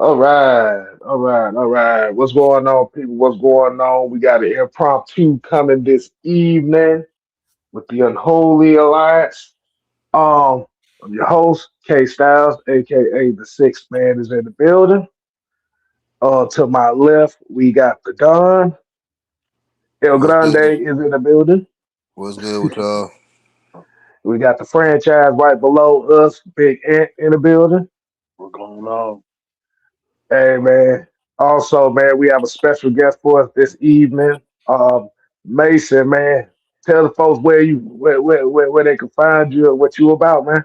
All right. What's going on, people? What's going on? We got an impromptu coming this evening with the Unholy Alliance. Um, I'm your host, K Styles, aka the Sixth Man, is in the building. To my left, we got the Don. El What's Grande good? is in the building. What's good with y'all? We got the franchise right below us, Big Ant in the building. What's going on? Hey man. Also, man, we have a special guest for us this evening. Mason, man. Tell the folks where they can find you and what you about, man.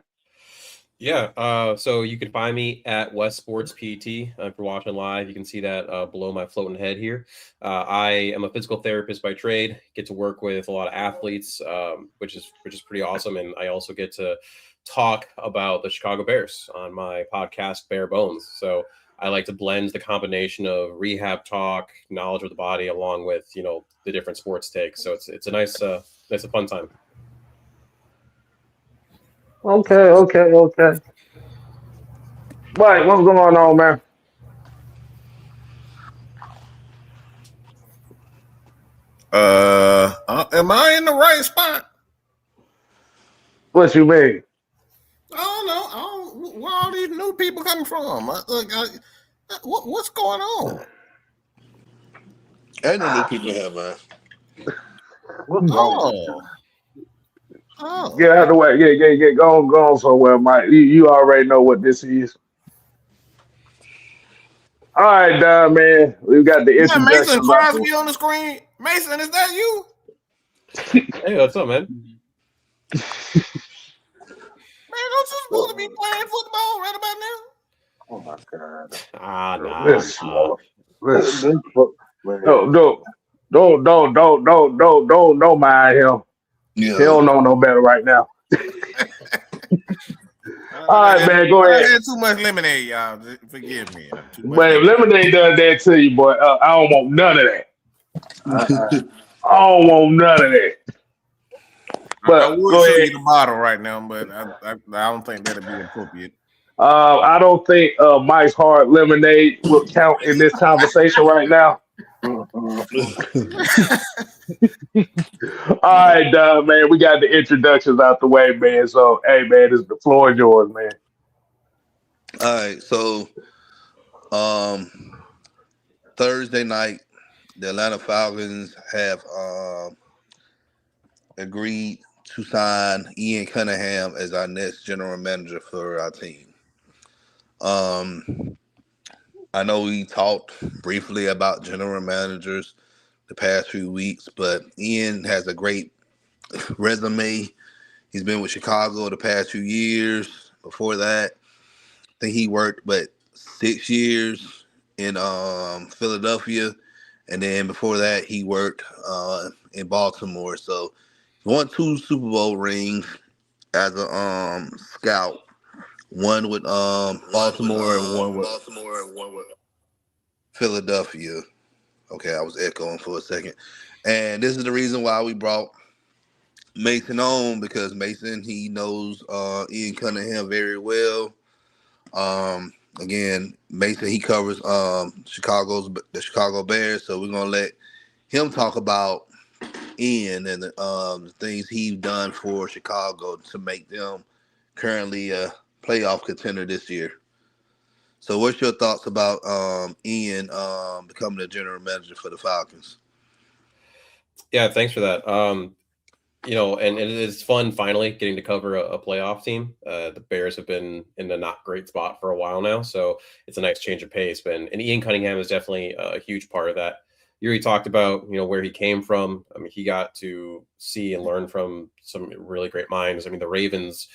Yeah, so you can find me at West Sports PT. If you're watching live, you can see that below my floating head here. I am a physical therapist by trade. Get to work with a lot of athletes, which is pretty awesome, and I also get to talk about the Chicago Bears on my podcast, Bare Bones. So I like to blend the combination of rehab talk, knowledge of the body, along with the different sports takes. So it's a nice a fun time. Okay. Mike, what's going on, man? Am I in the right spot? What you mean? I don't know. Where all these new people coming from? What's going on? Ain't no new people here, man. What's wrong? Oh, oh. Get out of the way. Get go on somewhere, Mike. You already know what this is. All right, man. We've got the You got Mason introductions out the way. Crosby on the screen. Mason, is that you? Hey, what's up, man? Man, don't you supposed to be playing football right about now? Oh my god. Listen, Nah. listen. Man. Don't mind him. He Yeah. don't know no better right now. All right, man, go I ahead. had too much lemonade, y'all. Forgive me. Too much But if lemonade does that to you, boy, I don't want none of that. I don't want none of that. I But would go show ahead. you the bottle right now, but I don't think that'd be appropriate. I don't think Mike's hard lemonade will count in this conversation right now. All right, man, we got the introductions out the way, man. So, hey, man, the floor is yours, man. All right. So, um, Thursday night, the Atlanta Falcons have agreed to sign Ian Cunningham as our next general manager for our team. Um, I know we talked briefly about general managers the past few weeks, but Ian has a great resume. He's been with Chicago the past few years. Before that, I think he worked 6 years in Philadelphia, and then before that he worked in Baltimore. So he won two Super Bowl rings as a scout. One with Baltimore and one with Philadelphia. Okay, I was echoing for a second. And this is the reason why we brought Mason on, because Mason, he knows Ian Cunningham very well. Again, Mason, he covers the Chicago Bears, so we're gonna let him talk about Ian and the things he's done for Chicago to make them currently a playoff contender this year. So, what's your thoughts about Ian becoming the general manager for the Falcons? Yeah, thanks for that. And it is fun finally getting to cover a playoff team. The Bears have been in a not great spot for a while now, so it's a nice change of pace. And Ian Cunningham is definitely a huge part of that. You already talked about where he came from. I mean, he got to see and learn from some really great minds. I mean, the Ravens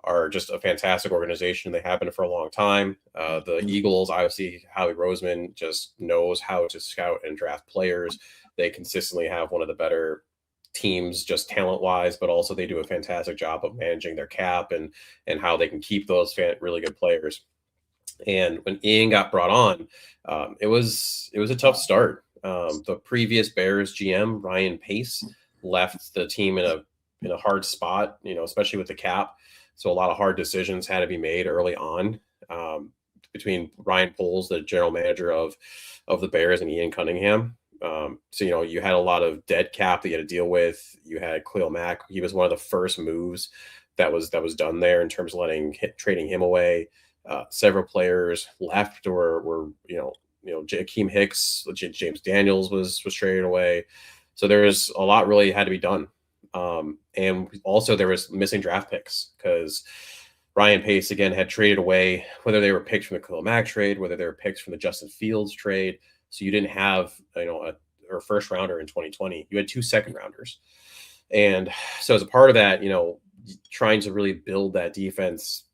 are just a fantastic organization. They have been for a long time. The Eagles, obviously, Howie Roseman just knows how to scout and draft players. They consistently have one of the better teams just talent wise, but also they do a fantastic job of managing their cap and how they can keep those really good players. And when Ian got brought on, it was a tough start. The previous Bears GM Ryan Pace left the team in a hard spot, especially with the cap. So a lot of hard decisions had to be made early on. between Ryan Poles, the general manager of the Bears, and Ian Cunningham. So, you know, you had a lot of dead cap that you had to deal with. You had Khalil Mack. He was one of the first moves that was done there in terms of trading him away. Several players left or were, Jakeem Hicks, James Daniels was traded away. So there was a lot really had to be done. And also there was missing draft picks because Ryan Pace again had traded away, whether they were picks from the Khalil Mack trade, whether they were picks from the Justin Fields trade. So you didn't have, a first rounder in 2020. You had 2 second rounders. And so as a part of that, trying to really build that defense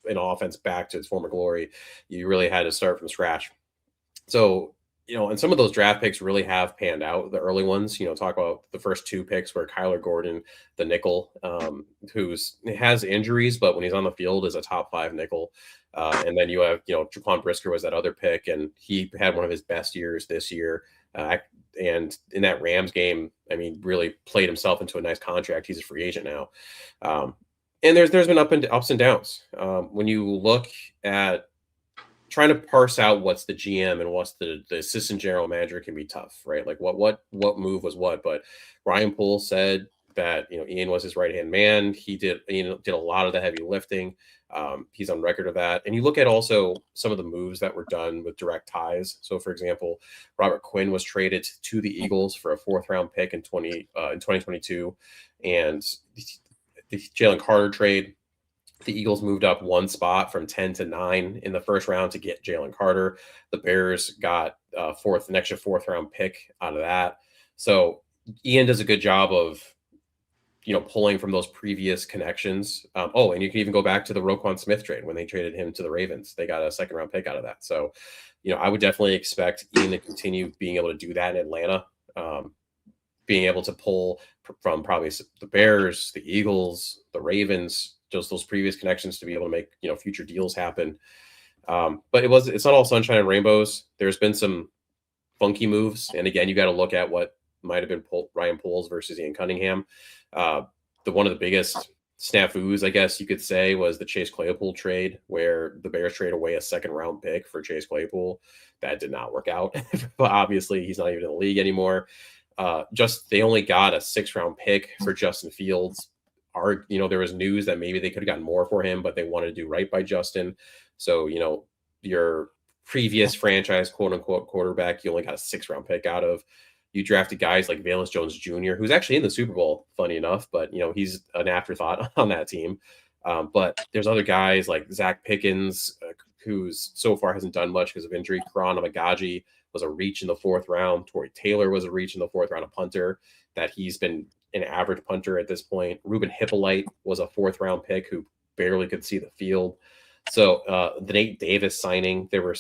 and offense back to its former glory, you really had to start from scratch. So, and some of those draft picks really have panned out. The early ones, talk about the first 2 picks where Kyler Gordon, the nickel, has injuries, but when he's on the field is a top 5 nickel. And then you have, Jaquan Brisker was that other pick, and he had one of his best years this year. And in that Rams game, I mean, really played himself into a nice contract. He's a free agent now. And there's been ups and downs. When you look at trying to parse out what's the GM and what's the assistant general manager can be tough, right? Like what move was what, but Ryan Poole said that, Ian was his right-hand man. Ian did a lot of the heavy lifting. He's on record of that. And you look at also some of the moves that were done with direct ties. So for example, Robert Quinn was traded to the Eagles for a 4th round pick in 2022. And the Jalen Carter trade, the Eagles moved up 1 spot from 10 to 9 in the first round to get Jalen Carter. The Bears got an extra 4th round pick out of that. So Ian does a good job of, pulling from those previous connections. And you can even go back to the Roquan Smith trade when they traded him to the Ravens. They got a 2nd round pick out of that. So, I would definitely expect Ian to continue being able to do that in Atlanta, being able to pull from probably the Bears, the Eagles, the Ravens, just those previous connections to be able to make, future deals happen. But it's not all sunshine and rainbows. There's been some funky moves. And again, you got to look at what might've been Ryan Poles versus Ian Cunningham. One of the biggest snafus, I guess you could say, was the Chase Claypool trade, where the Bears traded away a 2nd round pick for Chase Claypool. That did not work out, but obviously he's not even in the league anymore. They only got a 6th round pick for Justin Fields. There was news that maybe they could have gotten more for him, but they wanted to do right by Justin. So, your previous franchise, quote unquote, quarterback, you only got a 6th round pick out of. You drafted guys like Valence Jones Jr., who's actually in the Super Bowl, funny enough, but, he's an afterthought on that team. But there's other guys like Zach Pickens, who's so far hasn't done much because of injury. Karan Amagaji was a reach in the 4th round. Torrey Taylor was a reach in the 4th round, a punter that he's been an average punter at this point. Ruben Hippolyte was a 4th round pick who barely could see the field. So the Nate Davis signing, there were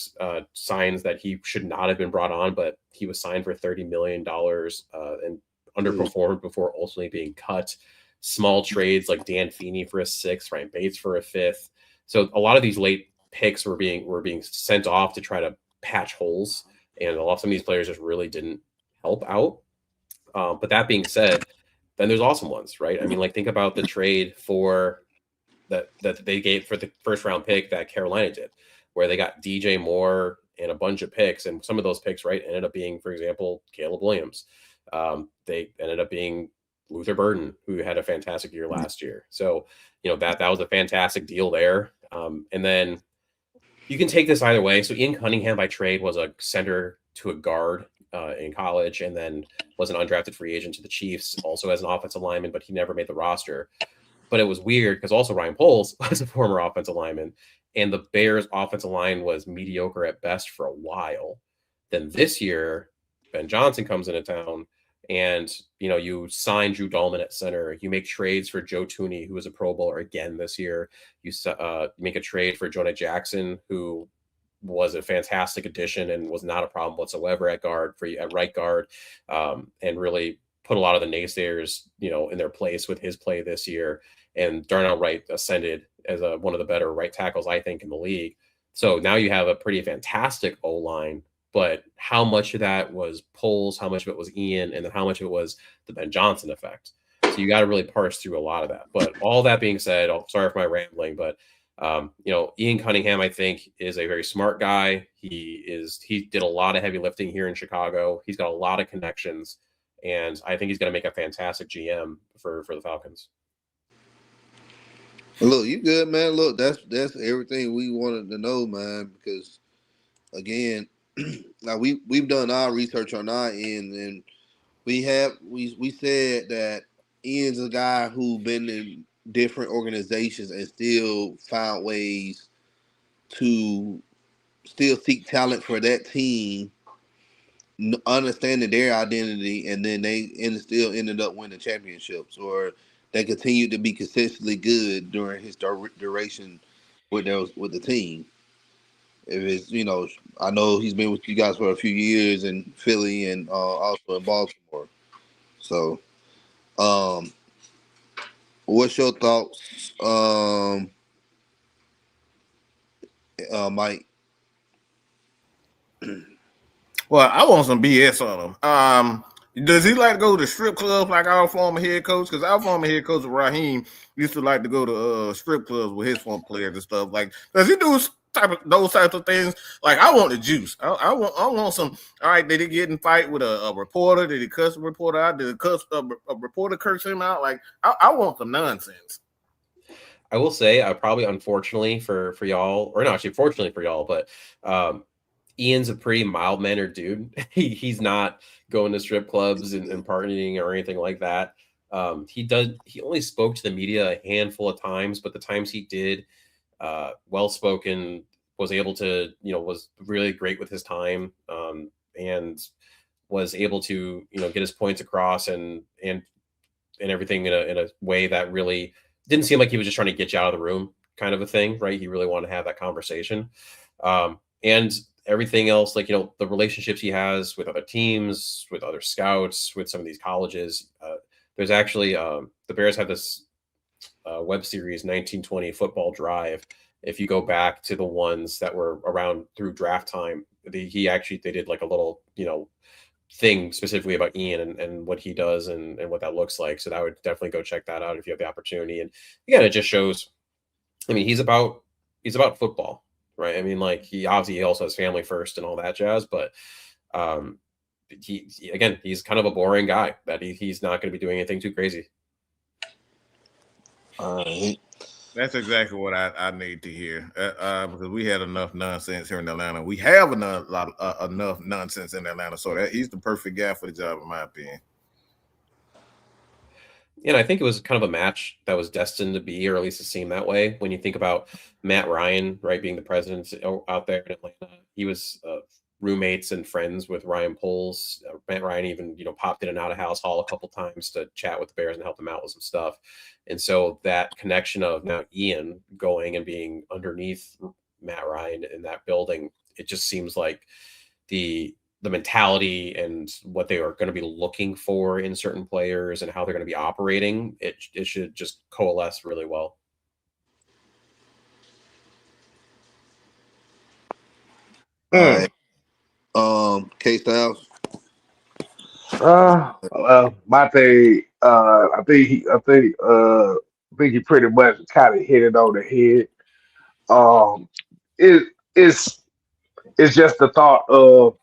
signs that he should not have been brought on, but he was signed for $30 million and underperformed before ultimately being cut. Small trades like Dan Feeney for a 6th, Ryan Bates for a 5th. So a lot of these late picks were being sent off to try to patch holes, and some of these players just really didn't help out. But that being said, then there's awesome ones, right? I mean, like think about the trade for that they gave for the 1st round pick that Carolina did, where they got DJ Moore and a bunch of picks, and some of those picks, right, ended up being, for example, Caleb Williams. They ended up being Luther Burden, who had a fantastic year last year. So, that was a fantastic deal there. And then you can take this either way. So Ian Cunningham by trade was a center to a guard in college, and then was an undrafted free agent to the Chiefs, also as an offensive lineman, but he never made the roster. But it was weird because also Ryan Poles was a former offensive lineman, and the Bears offensive line was mediocre at best for a while. Then this year, Ben Johnson comes into town, and you sign Drew Dahlman at center. You make trades for Joe Tooney, who was a Pro Bowler again this year. You make a trade for Jonah Jackson, who was a fantastic addition and was not a problem whatsoever at right guard, and really put a lot of the naysayers, in their place with his play this year. And Darnell Wright ascended as one of the better right tackles, I think, in the league. So now you have a pretty fantastic O-line, but how much of that was Poles, how much of it was Ian, and then how much of it was the Ben Johnson effect? So you got to really parse through a lot of that. But all that being said, sorry for my rambling, but Ian Cunningham, I think, is a very smart guy. He did a lot of heavy lifting here in Chicago. He's got a lot of connections, and I think he's going to make a fantastic GM for the Falcons. Look, you good, man. Look, that's everything we wanted to know, man. Because again, now we've done our research on our end, and we said that Ian's a guy who been in different organizations and still found ways to still seek talent for that team, understanding their identity, and then still ended up winning championships, or they continued to be consistently good during his duration with the team. If it's I know he's been with you guys for a few years in Philly and also in Baltimore. So, what's your thoughts, Mike? Well, I want some BS on him. Does he like to go to strip clubs like our former head coach? Because our former head coach Raheem used to like to go to strip clubs with his former players and stuff. Like, does he do those types of things? Like, I want the juice. I want some. All right, did he get in fight with a reporter? Did he cuss a reporter out? Did a reporter curse him out? Like, I want some nonsense. I will say, probably unfortunately for y'all, or not actually fortunately for y'all, but Ian's a pretty mild-mannered dude. He's not going to strip clubs and partying or anything like that. He only spoke to the media a handful of times, but the times he did, well-spoken, was able to, was really great with his time, and was able to, get his points across and everything in a way that really didn't seem like he was just trying to get you out of the room kind of a thing, right? He really wanted to have that conversation. And everything else, like, the relationships he has with other teams, with other scouts, with some of these colleges. There's actually, the Bears have this web series, 1920 Football Drive. If you go back to the ones that were around through draft time, they did like a little, thing specifically about Ian and what he does and what that looks like. So I would definitely go check that out if you have the opportunity. And again, it just shows, I mean, he's about football, right? I mean, like, he also has family first and all that jazz, but he's kind of a boring guy that he's not going to be doing anything too crazy. That's exactly what I need to hear, because we had enough nonsense here in Atlanta. We have enough nonsense in Atlanta, so he's the perfect guy for the job, in my opinion. And I think it was kind of a match that was destined to be, or at least it seemed that way. When you think about Matt Ryan, right, being the president out there in Atlanta, he was roommates and friends with Ryan Poles. Matt Ryan even, popped in and out of House Hall a couple times to chat with the Bears and help them out with some stuff. And so that connection of now Ian going and being underneath Matt Ryan in that building, it just seems like the mentality and what they are going to be looking for in certain players and how they're going to be operating, it should just coalesce really well. K-Styles. My thing, I think he pretty much kind of hit it on the head. It's just the thought of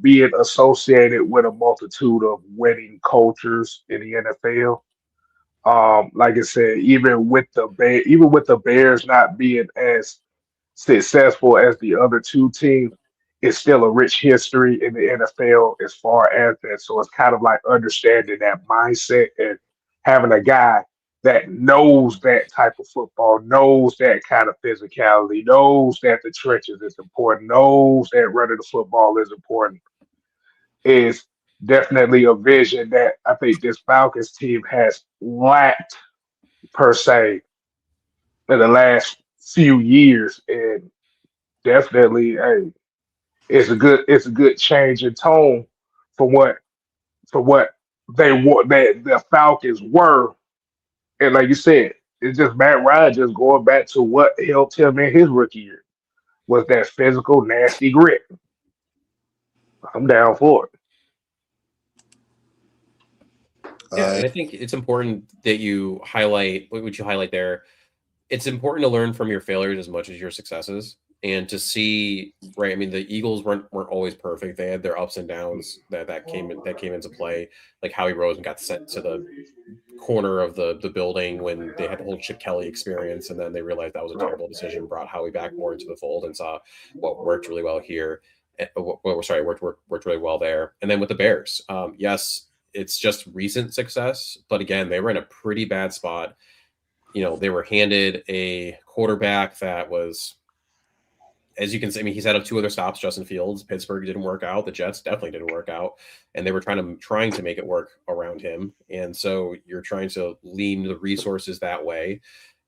being associated with a multitude of winning cultures in the NFL. Like I said, even with the Bears not being as successful as the other two teams, it's still a rich history in the NFL as far as that. So it's kind of like understanding that mindset and having a guy that knows that type of football, knows that kind of physicality, knows that the trenches is important, knows that running the football is important, is definitely a vision that I think this Falcons team has lacked per se in the last few years. And definitely, hey, it's a good change in tone for what they want that the Falcons were. And like you said, it's just Matt Ryan just going back to what helped him in his rookie year was that physical, nasty grit. I'm down for it. Yeah, and I think it's important that you highlight what would you highlight there. it's important to learn from your failures as much as your successes, and to see, right. I mean, the Eagles weren't always perfect. They had their ups and downs that came into play, like Howie Roseman got sent to the corner of the building when they had the whole Chip Kelly experience, and then they realized that was a terrible decision, brought Howie back more into the fold, and saw what worked really well here. Worked really well there. And then with the Bears, yes, it's just recent success, but again, they were in a pretty bad spot. They were handed a quarterback that was, as you can see, I mean, he's had 2 other stops. Justin Fields, Pittsburgh didn't work out. The Jets definitely didn't work out, and they were trying to make it work around him. And so you're trying to lean the resources that way.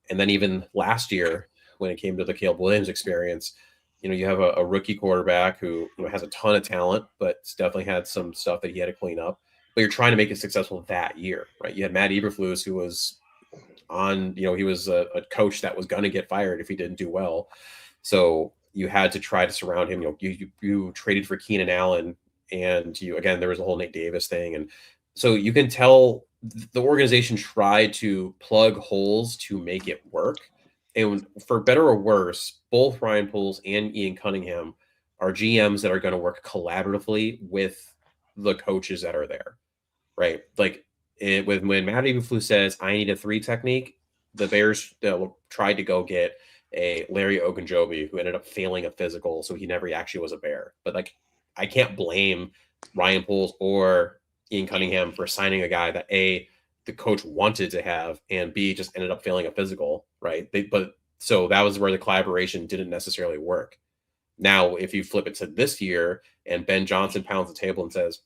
And then even last year, when it came to the Caleb Williams experience, you have a rookie quarterback who has a ton of talent, but definitely had some stuff that he had to clean up. But you're trying to make it successful that year, right? You had Matt Eberflus, who was he was a coach that was going to get fired if he didn't do well. So you had to try to surround him. You traded for Keenan Allen, and there was a whole Nate Davis thing, and so you can tell the organization tried to plug holes to make it work. And for better or worse, both Ryan Poles and Ian Cunningham are GMs that are going to work collaboratively with the coaches that are there, right? Like when Matt Eberflus says, "I need a 3 technique," the Bears tried to go get a Larry Ogunjobi, who ended up failing a physical, so he never actually was a Bear. But I can't blame Ryan Poles or Ian Cunningham for signing a guy that A, the coach wanted to have, and B, just ended up failing a physical, right? So that was where the collaboration didn't necessarily work. Now, if you flip it to this year and Ben Johnson pounds the table and says,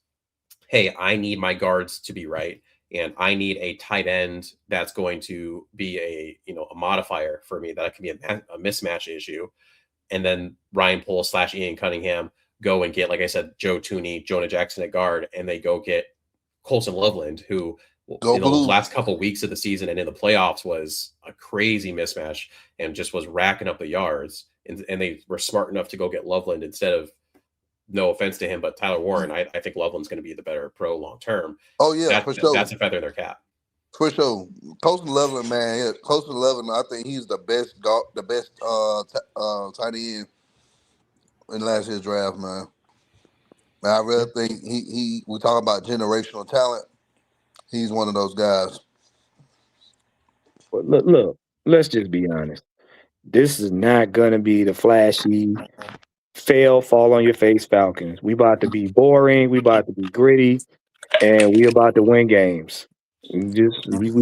"Hey, I need my guards to be right, and I need a tight end that's going to be a modifier for me, that can be a mismatch issue," and then Ryan Poles / Ian Cunningham go and get, like I said, Joe Tooney, Jonah Jackson at guard, and they go get Colson Loveland, who Go in the Blue. last couple of weeks of the season and in the playoffs was a crazy mismatch and just was racking up the yards. And they were smart enough to go get Loveland instead of, no offense to him, but Tyler Warren. I think Loveland's going to be the better pro long term. Oh yeah, for sure. That's a feather in their cap. For sure, Colson Loveland, man. Yeah, Colson Loveland, I think he's the best tight end in last year's draft, man. And I really think we talk about generational talent. He's one of those guys. But look, let's just be honest. This is not gonna be the flashy fall on your face Falcons. We about to be boring. We about to be gritty, and we about to win games. We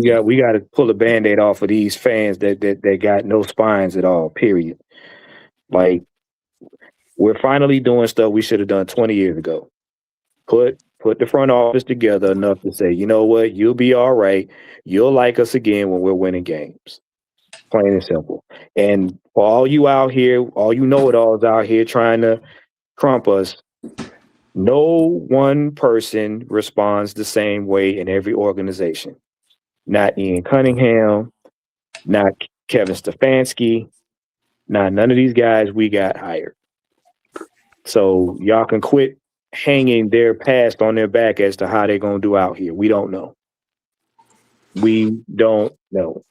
got to pull a band-aid off of these fans that got no spines at all. Period. Like, we're finally doing stuff we should have done 20 years ago. Put the front office together enough to say, you know what, you'll be all right. You'll like us again when we're winning games. Plain and simple. And for all you out here, all you know-it-alls out here trying to trump us, no one person responds the same way in every organization. Not Ian Cunningham, not Kevin Stefanski, not none of these guys we got hired. So y'all can quit hanging their past on their back as to how they're going to do out here. We don't know. We don't know.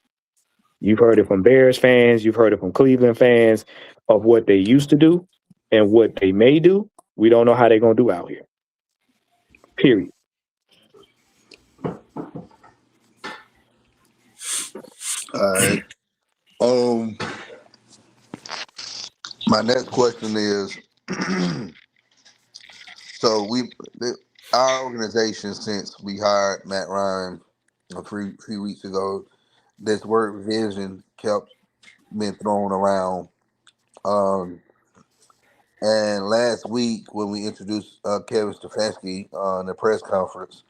You've heard it from Bears fans. You've heard it from Cleveland fans of what they used to do and what they may do. We don't know how they're going to do out here. Period. All right. My next question is, so our organization, since we hired Matt Ryan a few weeks ago, this word vision kept being thrown around. And last week when we introduced Kevin Stefanski in the press conference,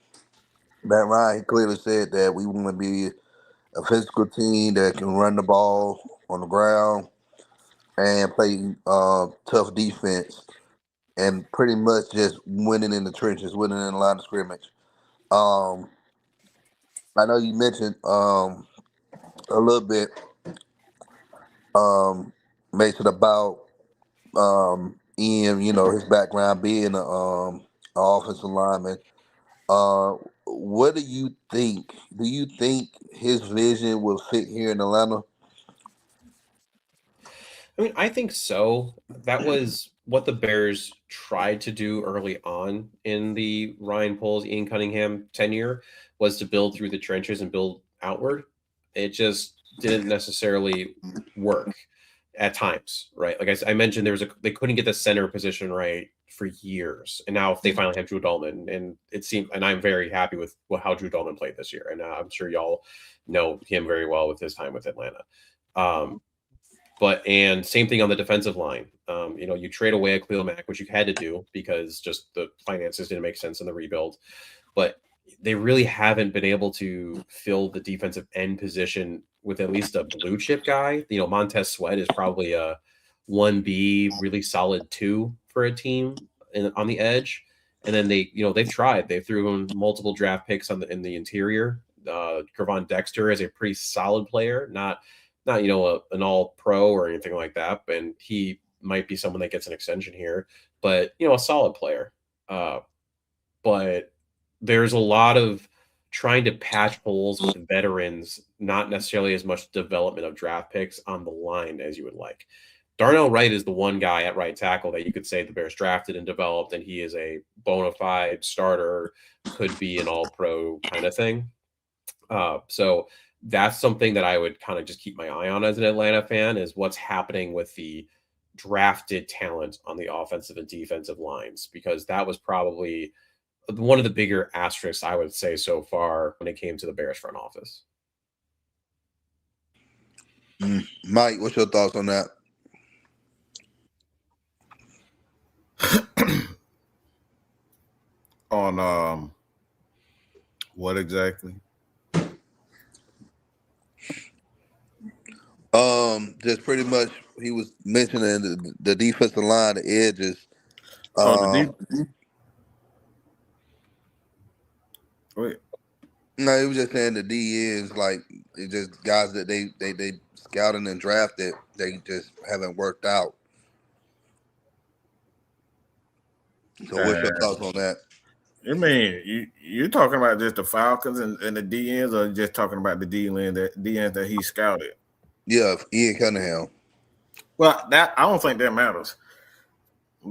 Matt Ryan clearly said that we want to be a physical team that can run the ball on the ground and play tough defense and pretty much just winning in the trenches, winning in the line of scrimmage. I know you mentioned a little bit, Mason, about Ian, his background being an offensive lineman. What do you think? Do you think his vision will fit here in Atlanta? I mean, I think so. That was what the Bears tried to do early on in the Ryan Poles, Ian Cunningham tenure, was to build through the trenches and build outward. It just didn't necessarily work at times, right? Like I mentioned, they couldn't get the center position right for years, and now they finally have Drew Dalman, and it seemed, and I'm very happy with how Drew Dalman played this year, and I'm sure y'all know him very well with his time with Atlanta. And same thing on the defensive line. You trade away a Khalil Mack, which you had to do because just the finances didn't make sense in the rebuild. But they really haven't been able to fill the defensive end position with at least a blue chip guy. Montez Sweat is probably a 1B, really solid 2 for a team on the edge. And then they've tried. They threw in multiple draft picks in the interior. Gervon Dexter is a pretty solid player, not an all pro or anything like that, and he might be someone that gets an extension here, but a solid player. But there's a lot of trying to patch holes with veterans, not necessarily as much development of draft picks on the line as you would like. Darnell Wright is the one guy at right tackle that you could say the Bears drafted and developed, and he is a bona fide starter, could be an all pro kind of thing. So that's something that I would kind of just keep my eye on as an Atlanta fan, is what's happening with the drafted talent on the offensive and defensive lines, because that was probably one of the bigger asterisks I would say so far when it came to the Bears front office. Mike, what's your thoughts on that? On what exactly? Just pretty much he was mentioning the defensive line, the edges. Wait. No, he was just saying the DNs, like it's just guys that they scouted and drafted, they just haven't worked out. So what's your thoughts on that? I mean, you're talking about just the Falcons and the DNs, or just talking about the DNs that he scouted? Yeah, Ian Cunningham. Well, that I don't think that matters.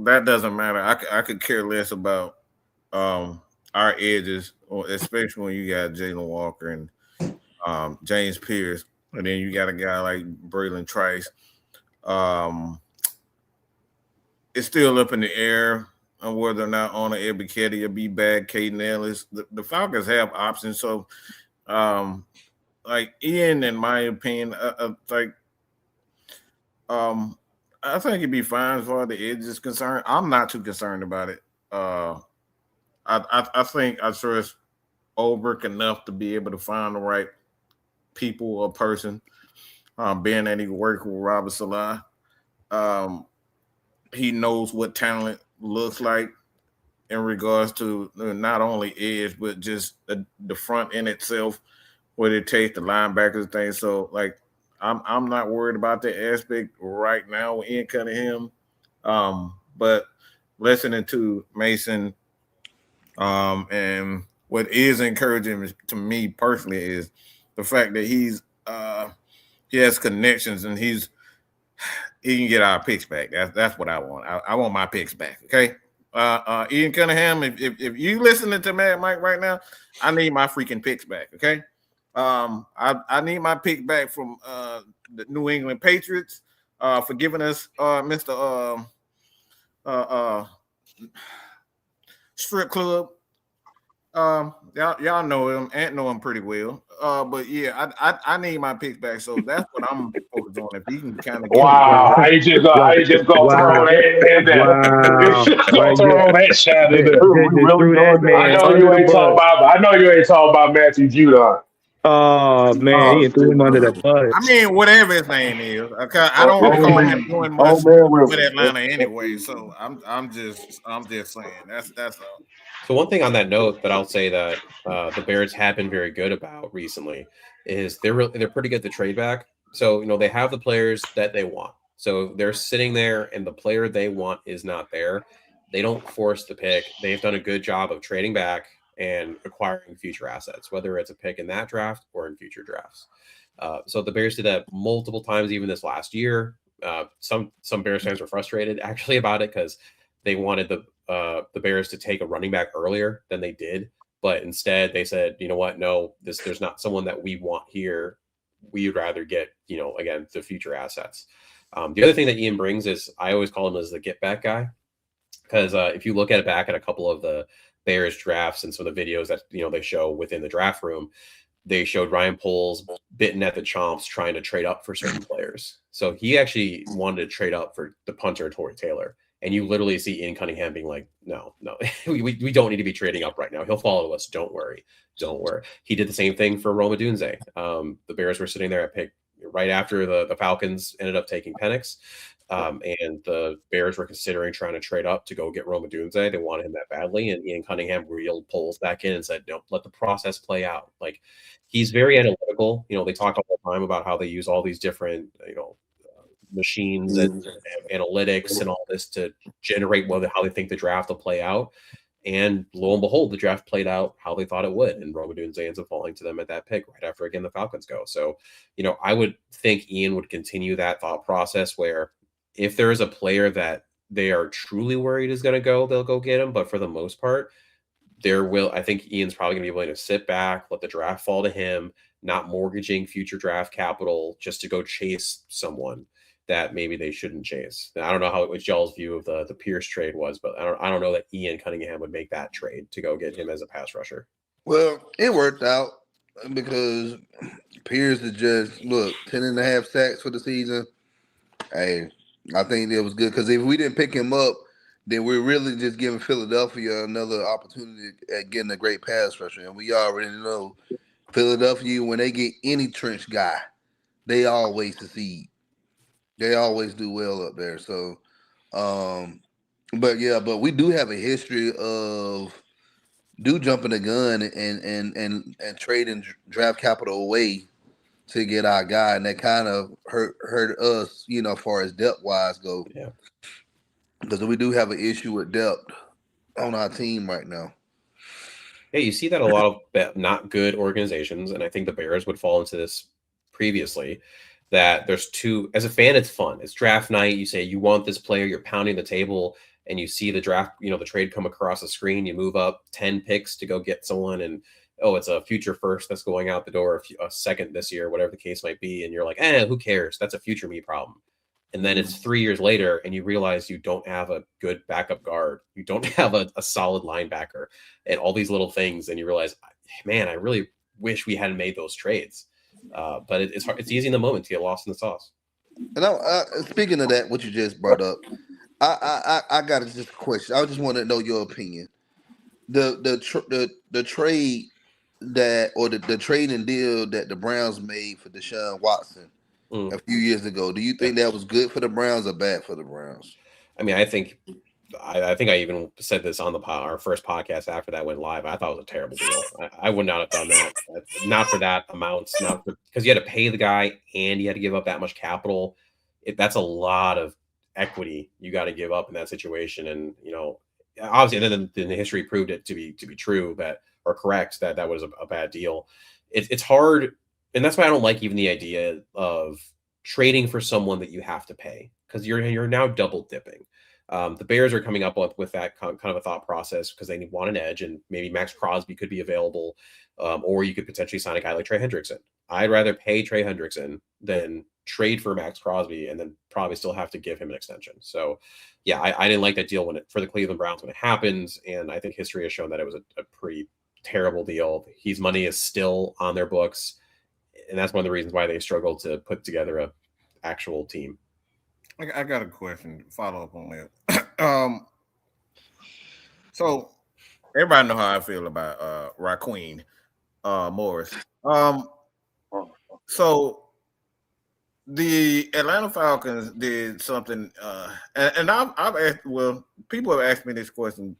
That doesn't matter. I could care less about our edges, or especially when you got Jalen Walker and James Pierce, and then you got a guy like Braylon Trice. It's still up in the air on whether or not Honor Ebiketie will be back. Caden Ellis. The Falcons have options, so like Ian, in my opinion, I think it'd be fine as far as the edge is concerned. I'm not too concerned about it. I think I trust Ulbrich enough to be able to find the right people or person. Being that he worked with Robert Salah, he knows what talent looks like in regards to not only edge, but just the front end itself, what it takes, the linebackers thing. So, like, I'm not worried about that aspect right now with Ian Cunningham. But listening to Mason, and what is encouraging to me personally is the fact that he has connections and he can get our picks back. That's what I want. I want my picks back. Okay. Ian Cunningham, if you listening to Mad Mike right now, I need my freaking picks back. Okay. I need my pick back from the New England Patriots for giving us Mr. Strip Club. Y'all know him. Ant know him pretty well. But yeah, I need my picks back. So that's what I'm focused on. If he can kind of how you just go throw that shot in there. I know you ain't talking about Matthew Judon. Oh man, he threw him under the bus. I mean, whatever his name is, I don't recall him doing much with Atlanta anyway. So I'm just saying that's all. So one thing on that note that I'll say that the Bears have been very good about recently is they're pretty good at the trade back. So they have the players that they want. So they're sitting there, and the player they want is not there. They don't force the pick. They've done a good job of trading back and acquiring future assets, whether it's a pick in that draft or in future drafts. So the Bears did that multiple times, even this last year. Some Bears fans were frustrated actually about it because they wanted the Bears to take a running back earlier than they did, but instead they said, you know what, no, there's not someone that we want here. We would rather get, again, the future assets. The other thing that Ian brings is I always call him as the get back guy, because if you look back at a couple of the Bears drafts and some of the videos that they show within the draft room, they showed Ryan Poles bitten at the chomps trying to trade up for certain players. So he actually wanted to trade up for the punter Torrey Taylor. And you literally see Ian Cunningham being like, no, we don't need to be trading up right now. He'll follow us. Don't worry. He did the same thing for Roma Dunze. The Bears were sitting there at pick right after the Falcons ended up taking Penix. And the Bears were considering trying to trade up to go get Roma Dunze. They wanted him that badly. And Ian Cunningham reeled Poles back in and said, no, let the process play out. Like, he's very analytical. They talk all the time about how they use all these different, machines and analytics and all this to generate how they think the draft will play out. And lo and behold, the draft played out how they thought it would. And Roma Dunze ends up falling to them at that pick right after, again, the Falcons go. So, I would think Ian would continue that thought process where if there is a player that they are truly worried is going to go, they'll go get him. But for the most part, I think Ian's probably going to be willing to sit back, let the draft fall to him, not mortgaging future draft capital just to go chase someone that maybe they shouldn't chase. Now, I don't know what y'all's view of the Pierce trade was, but I don't know that Ian Cunningham would make that trade to go get him as a pass rusher. Well, it worked out because Pierce is just 10.5 sacks for the season. Hey, I think it was good because if we didn't pick him up, then we're really just giving Philadelphia another opportunity at getting a great pass rusher. And we already know Philadelphia, when they get any trench guy, they always succeed. They always do well up there. So, but we do have a history of jumping the gun and trading draft capital away to get our guy, and that kind of hurt us, as far as depth wise go. Yeah, because we do have an issue with depth on our team right now. Yeah, you see that a lot of not good organizations, and I think the Bears would fall into this previously. That there's two, as a fan, it's fun. It's draft night. You say you want this player, you're pounding the table, and you see the draft, the trade come across the screen. You move up 10 picks to go get someone, and it's a future first that's going out the door, a second this year, whatever the case might be, and you're like, who cares? That's a future me problem. And then it's 3 years later, and you realize you don't have a good backup guard, you don't have a solid linebacker, and all these little things, and you realize, man, I really wish we hadn't made those trades. But it's hard. It's easy in the moment to get lost in the sauce. And speaking of that, what you just brought up, I got just a question. I just want to know your opinion. The trade that, or the trading deal that the Browns made for Deshaun Watson a few years ago. Do you think that was good for the Browns or bad for the Browns? I mean, I think I even said this on our first podcast after that went live. I thought it was a terrible deal. I would not have done that. Not for that amount. Because you had to pay the guy and you had to give up that much capital. That's a lot of equity you got to give up in that situation. And obviously, then the history proved it to be true or correct that was a bad deal. It's hard, and that's why I don't like even the idea of trading for someone that you have to pay, because you're now double dipping. The Bears are coming up with that kind of a thought process because they want an edge, and maybe Max Crosby could be available, or you could potentially sign a guy like Trey Hendrickson. I'd rather pay Trey Hendrickson than trade for Max Crosby and then probably still have to give him an extension. So, yeah, I didn't like that deal for the Cleveland Browns when it happened, and I think history has shown that it was a pretty terrible deal. His money is still on their books, and that's one of the reasons why they struggle to put together a actual team. I got a question, follow up on that. So everybody know how I feel about Raheem Morris. So the Atlanta Falcons did something, and I've asked. Well, people have asked me this question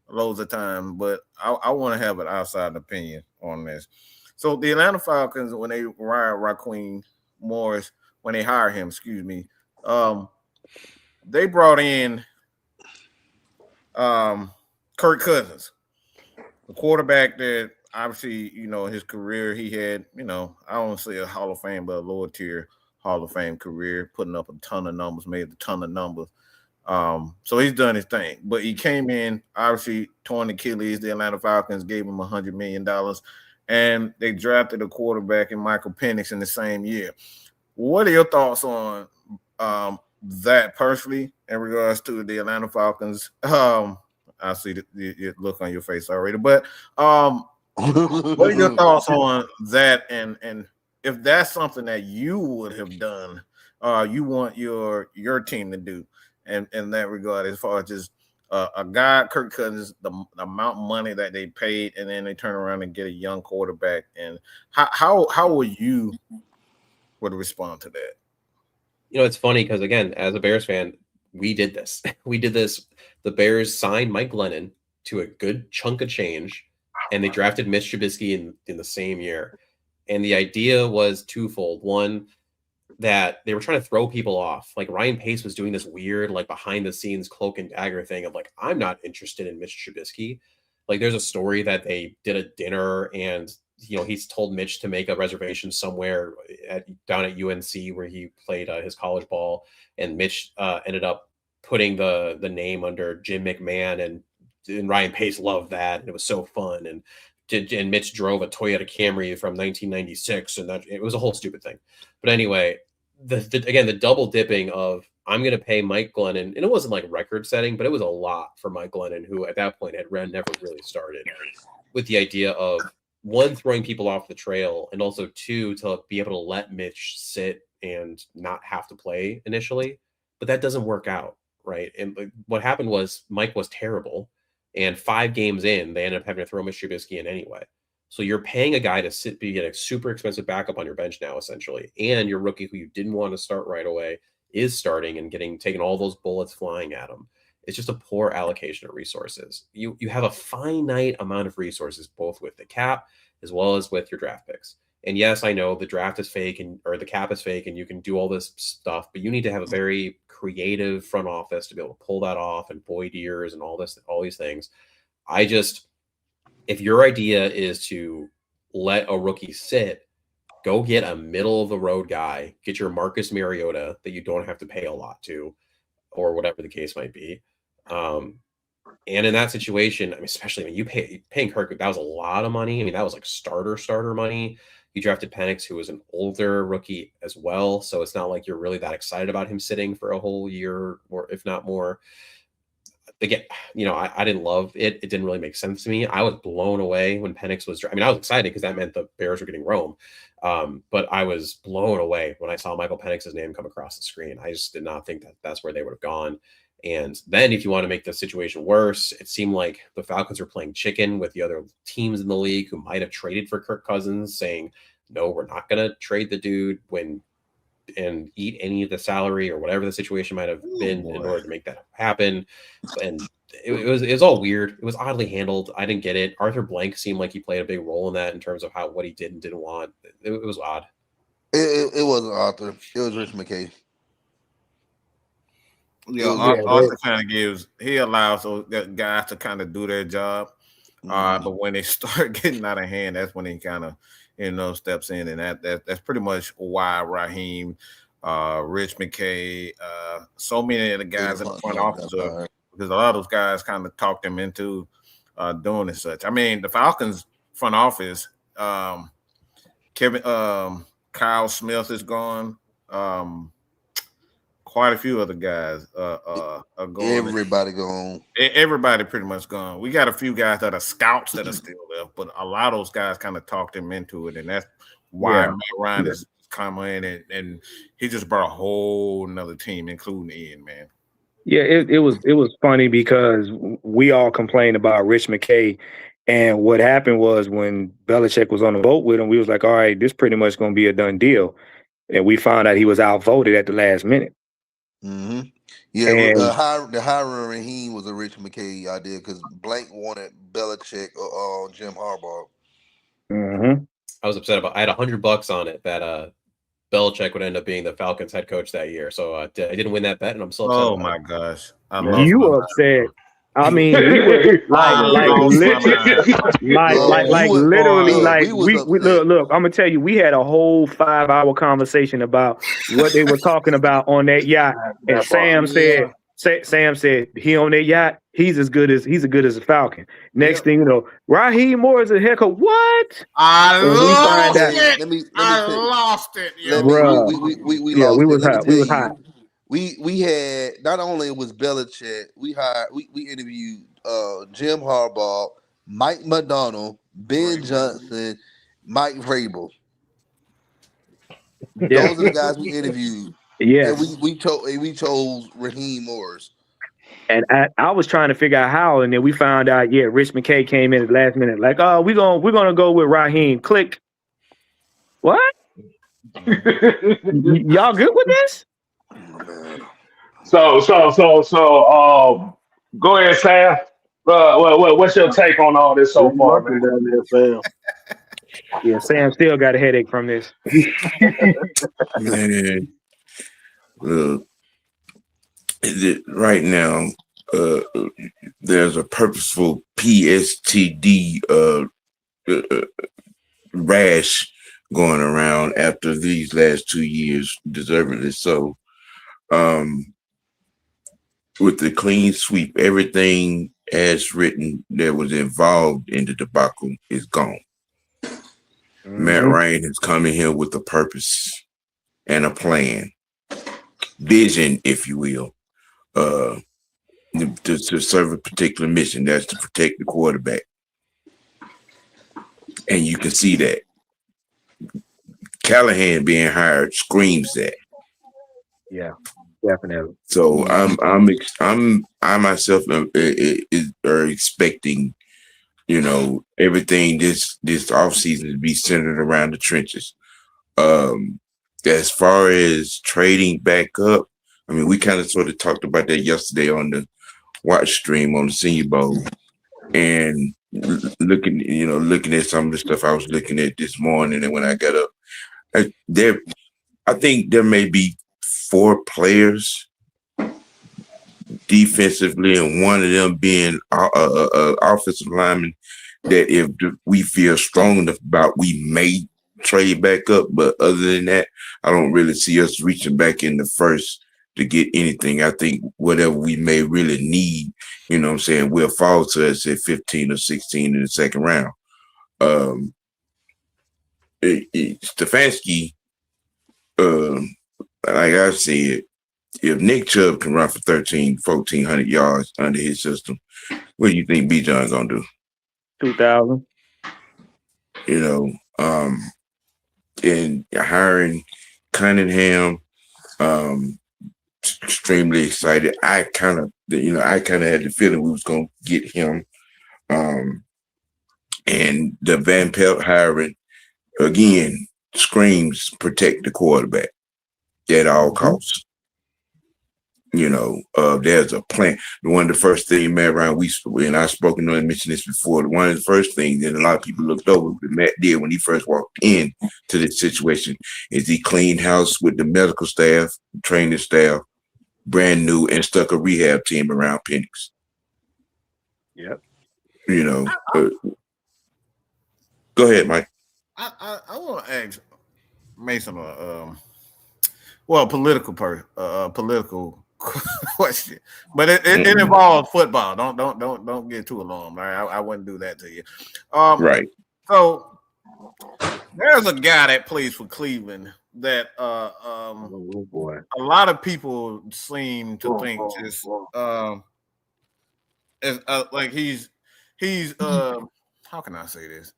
loads of time, but I want to have an outside opinion on this. So the Atlanta Falcons, when they hired Raheem Morris, when they hired him, they brought in Kirk Cousins, the quarterback that obviously, his career, he had, I don't say a Hall of Fame, but a lower tier Hall of Fame career, putting up a ton of numbers, made a ton of numbers. So he's done his thing, but he came in, obviously torn Achilles. The Atlanta Falcons gave him $100 million, and they drafted a quarterback in Michael Penix in the same year. What are your thoughts on that personally in regards to the Atlanta Falcons? I see the look on your face already, but what are your thoughts on that? And if that's something that you would have done, you want your team to do, and in that regard, as far as just a guy, Kirk Cousins, the amount of money that they paid, and then they turn around and get a young quarterback, and how would you would respond to that? It's funny because, again, as a Bears fan, we did this. The Bears signed Mike Glennon to a good chunk of change, and they drafted Mitch Trubisky in the same year. And the idea was twofold. One, that they were trying to throw people off. Like Ryan Pace was doing this weird, like behind the scenes cloak and dagger thing of like, I'm not interested in Mitch Trubisky. Like there's a story that they did a dinner and he's told Mitch to make a reservation somewhere down at UNC where he played his college ball, and Mitch ended up putting the name under Jim McMahon, and Ryan Pace loved that, and it was so fun. And Mitch drove a Toyota Camry from 1996, and that it was a whole stupid thing. But anyway, the double dipping of I'm going to pay Mike Glennon, and it wasn't like record setting, but it was a lot for Mike Glennon, who at that point had never really started, with the idea of one, throwing people off the trail, and also two, to be able to let Mitch sit and not have to play initially. But that doesn't work out, right? And what happened was Mike was terrible, and 5 games in, they ended up having to throw Mitch Trubisky in anyway. So you're paying a guy to be a super expensive backup on your bench now, essentially, and your rookie who you didn't want to start right away is starting and taking all those bullets flying at him. It's just a poor allocation of resources. You have a finite amount of resources, both with the cap as well as with your draft picks. And yes, I know the draft is fake or the cap is fake, and you can do all this stuff, but you need to have a very creative front office to be able to pull that off, and Boyd Ears and all these things. If your idea is to let a rookie sit, go get a middle of the road guy, get your Marcus Mariota that you don't have to pay a lot to, or whatever the case might be. And in that situation, I mean, especially when paying Kirk, that was a lot of money. I mean, that was like starter money. You drafted Penix, who was an older rookie as well. So it's not like you're really that excited about him sitting for a whole year, or if not more. Again, I didn't love it. It didn't really make sense to me. I was blown away when Penix was. I mean, I was excited because that meant the Bears were getting Rome. But I was blown away when I saw Michael Penix's name come across the screen. I just did not think that that's where they would have gone. And then if you want to make the situation worse, it seemed like the Falcons were playing chicken with the other teams in the league who might have traded for Kirk Cousins, saying, no, we're not going to trade the dude and eat any of the salary or whatever the situation might have been in order to make that happen. And it was all weird. It was oddly handled. I didn't get it. Arthur Blank seemed like he played a big role in that in terms of what he did and didn't want. It was odd. It wasn't Arthur. It was Rich McKay. Arthur kind of allows those guys to kind of do their job. But when they start getting out of hand, that's when he kind of steps in, and that's pretty much why Raheem, Rich McKay, so many of the guys in the front office, because a lot of those guys kind of talked them into doing as such. I mean, the Falcons front office, Kyle Smith is gone. Quite a few other guys are gone. Everybody gone. Everybody pretty much gone. We got a few guys that are scouts that are still there, but a lot of those guys kind of talked him into it, and that's why Matt Ryan is coming in, and he just brought a whole nother team, including Ian, man. Yeah, it was funny because we all complained about Rich McKay, and what happened was when Belichick was on the boat with him, we was like, all right, this pretty much going to be a done deal, and we found out he was outvoted at the last minute. Mm-hmm. Yeah, and the hiring Raheem was a Rich McKay idea because Blank wanted Belichick or Jim Harbaugh. Mm-hmm. I was upset about. I had $100 on it that Belichick would end up being the Falcons head coach that year. So I didn't win that bet, and I'm still upset. Oh my gosh! You were upset I mean, we was I lost my mind. literally, Look, like we was we upset. look. I'm gonna tell you, we had a whole 5-hour conversation about what they were talking about on that yacht, and Sam said, he on that yacht, he's as good as a Falcon. Next thing you know, Raheem Moore is a head coach. What? I And we find lost out, it. Let me I tell you. lost it, Let me yo. we yeah, we lost it. was Let me hot. tell We was hot. you. We had not only was Belichick, we interviewed Jim Harbaugh, Mike McDonald, Ben Johnson, Mike Vrabel. Yeah. Those are the guys we interviewed. And Yes. we chose Raheem Morris. And I was trying to figure out how, and then we found out, yeah, Rich McKay came in at the last minute, like, oh, we're gonna go with Raheem. Click. What? Y'all good with this? So, go ahead, Sam. What's your take on all this so You far, lucky man? down there, Sam. Yeah, Sam still got a headache from this. Man, look, right now, there's a purposeful PSTD rash going around after these last 2 years, deservedly so. With the clean sweep, everything as written that was involved in the debacle is gone. Matt Ryan has come in here with a purpose and a plan, vision, if you will, to serve a particular mission. That's to protect the quarterback. And you can see that. Callahan being hired screams that. Yeah, definitely. So I myself are expecting, everything this offseason to be centered around the trenches. As far as trading back up, I mean, we kind of sort of talked about that yesterday on the watch stream on the Senior Bowl, and looking at some of the stuff I was looking at this morning, and when I got up, I think there may be 4 players defensively, and one of them being offensive lineman, that if we feel strong enough about, we may trade back up. But other than that, I don't really see us reaching back in the first to get anything. I think whatever we may really need, will fall to us at 15 or 16 in the second round. Stefanski, like I said, if Nick Chubb can run for 1,400 yards under his system, what do you think Bijan gonna do? 2,000. And hiring Cunningham, extremely excited. I kind of had the feeling we was gonna get him. And the Van Pelt hiring again screams protect the quarterback at all costs. There's a plan. One of the first things Matt Ryan, and I've spoken to him and mentioned this before, one of the first things that a lot of people looked over that Matt did when he first walked in to this situation is he cleaned house with the medical staff, training staff, brand new, and stuck a rehab team around Penix. Yep. Go ahead, Mike. I want to ask Mason political question, but it involves football. Don't get too alarmed. All right? I wouldn't do that to you. Right. So there's a guy that plays for Cleveland that Oh boy. a lot of people seem to think just like he's how can I say this?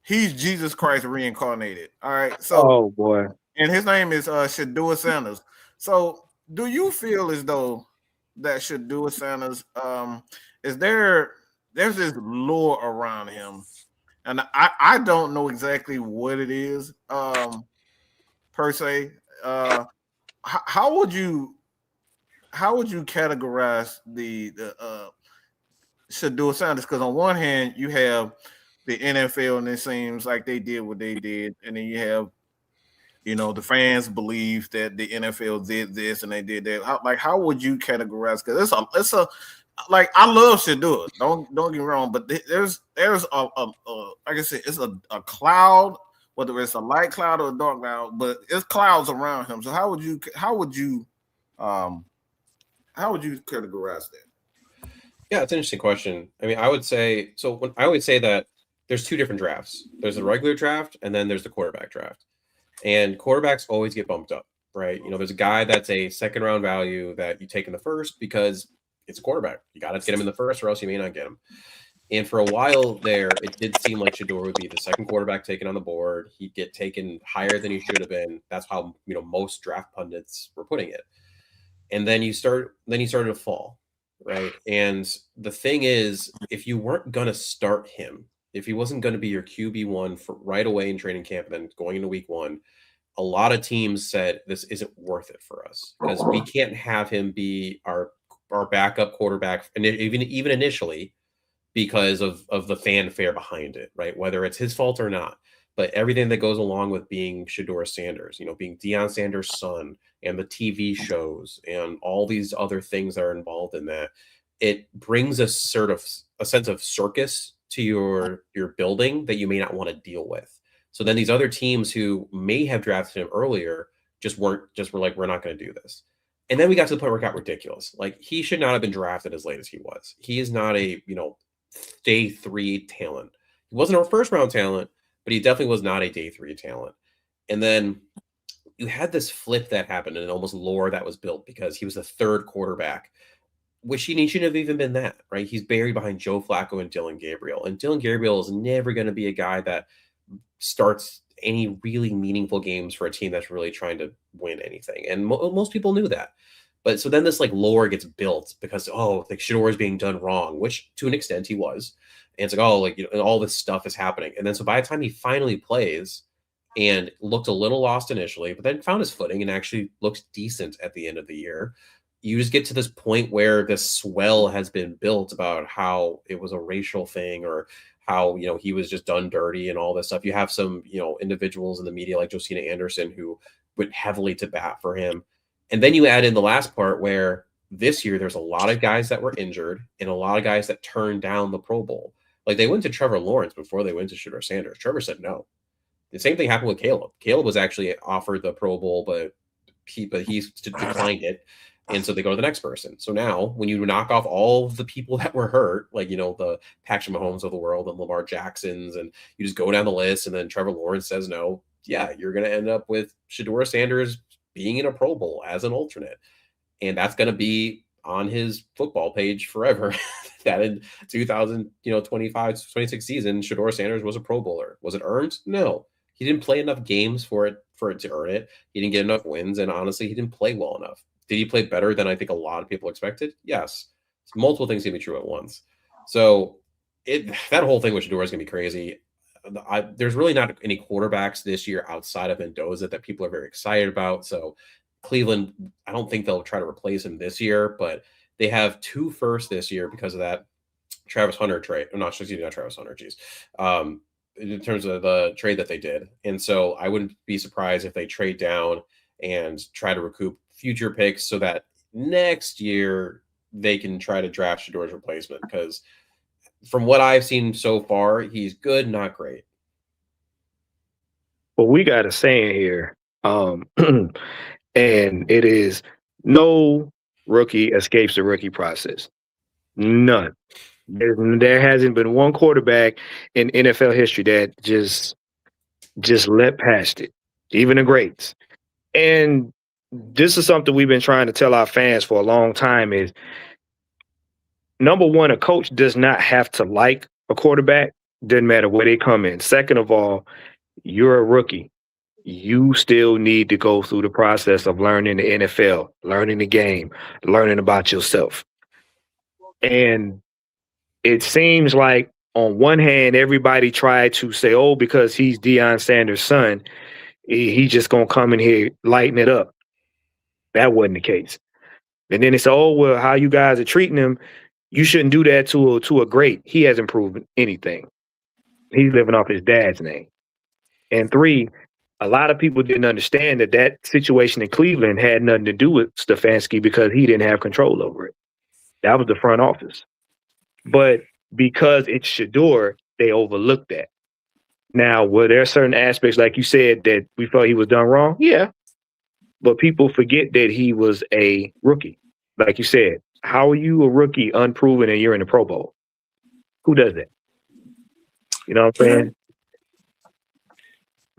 He's Jesus Christ reincarnated. All right. So Oh boy. and his name is Shadua Sanders. So do you feel as though that Shadua Sanders there's this lure around him, and I don't know exactly what it is per se. How would you categorize the Shadua Sanders? Because on one hand you have the NFL, and it seems like they did what they did, and then you have the fans believe that the NFL did this and they did that. How would you categorize? Because like I love Shador. Don't get me wrong, but there's like I said, it's a cloud, whether it's a light cloud or a dark cloud, but it's clouds around him. So how would you categorize that? Yeah, it's an interesting question. I mean, I would say so. When I always say that there's two different drafts. There's the regular draft, and then there's the quarterback draft. And quarterbacks always get bumped up, right? You know, there's a guy that's a second round value that you take in the first because it's a quarterback. You got to get him in the first, or else you may not get him. And for a while there, it did seem like Shador would be the second quarterback taken on the board. He'd get taken higher than he should have been. That's how most draft pundits were putting it. And then he started to fall, right? And the thing is, if you weren't gonna start him, if he wasn't going to be your QB1 for right away in training camp and then going into week 1, a lot of teams said this isn't worth it for us because we can't have him be our backup quarterback, and even initially, because of the fanfare behind it, right? Whether it's his fault or not, but everything that goes along with being Shador Sanders, being Deion Sanders' son, and the TV shows and all these other things that are involved in that, it brings a sense of circus to your building that you may not want to deal with. So then these other teams who may have drafted him earlier were like, we're not going to do this. And then we got to the point where it got ridiculous. Like, he should not have been drafted as late as he was. He is not a, day 3 talent. He wasn't our first round talent, but he definitely was not a day 3 talent. And then you had this flip that happened and almost lore that was built because he was the third quarterback, which he shouldn't have even been that, right? He's buried behind Joe Flacco and Dylan Gabriel. And Dylan Gabriel is never going to be a guy that starts any really meaningful games for a team that's really trying to win anything. And most people knew that. But so then this lore gets built because, Shador is being done wrong, which to an extent he was. And it's and all this stuff is happening. And then so by the time he finally plays and looked a little lost initially, but then found his footing and actually looks decent at the end of the year, you just get to this point where this swell has been built about how it was a racial thing or how, he was just done dirty and all this stuff. You have some, individuals in the media like Josina Anderson who went heavily to bat for him. And then you add in the last part where this year there's a lot of guys that were injured and a lot of guys that turned down the Pro Bowl. Like, they went to Trevor Lawrence before they went to Shador Sanders. Trevor said no. The same thing happened with Caleb. Caleb was actually offered the Pro Bowl, but he declined it. And so they go to the next person. So now when you knock off all of the people that were hurt, like, the Patrick Mahomes of the world and Lamar Jacksons, and you just go down the list and then Trevor Lawrence says no, yeah, you're going to end up with Shador Sanders being in a Pro Bowl as an alternate. And that's going to be on his football page forever. That in 2025-26 season, Shador Sanders was a Pro Bowler. Was it earned? No. He didn't play enough games for it to earn it. He didn't get enough wins, and honestly, he didn't play well enough. Did he play better than I think a lot of people expected? Yes. Multiple things can be true at once. So that whole thing with Shador is going to be crazy. There's really not any quarterbacks this year outside of Mendoza that people are very excited about. So Cleveland, I don't think they'll try to replace him this year, but they have 2 firsts this year because of that Travis Hunter trade. I'm not Travis Hunter, in terms of the trade that they did. And so I wouldn't be surprised if they trade down and try to recoup future picks so that next year they can try to draft Shador's replacement, because from what I've seen so far, he's good, not great. Well, we got a saying here, and it is no rookie escapes the rookie process. None. There hasn't been one quarterback in NFL history that just let past it, even the greats. And this is something we've been trying to tell our fans for a long time is, number one, a coach does not have to like a quarterback. Doesn't matter where they come in. Second of all, you're a rookie. You still need to go through the process of learning the NFL, learning the game, learning about yourself. And it seems like on one hand, everybody tried to say, because he's Deion Sanders' son, he's just going to come in here, lighten it up. That wasn't the case. And then they said, how you guys are treating him, you shouldn't do that to a great. He hasn't proven anything. He's living off his dad's name. And 3, a lot of people didn't understand that situation in Cleveland had nothing to do with Stefanski because he didn't have control over it. That was the front office. But because it's Shador, they overlooked that. Now, were there certain aspects, like you said, that we felt he was done wrong? Yeah. But people forget that he was a rookie. Like you said, how are you a rookie unproven and you're in the Pro Bowl? Who does that? You know what I'm saying?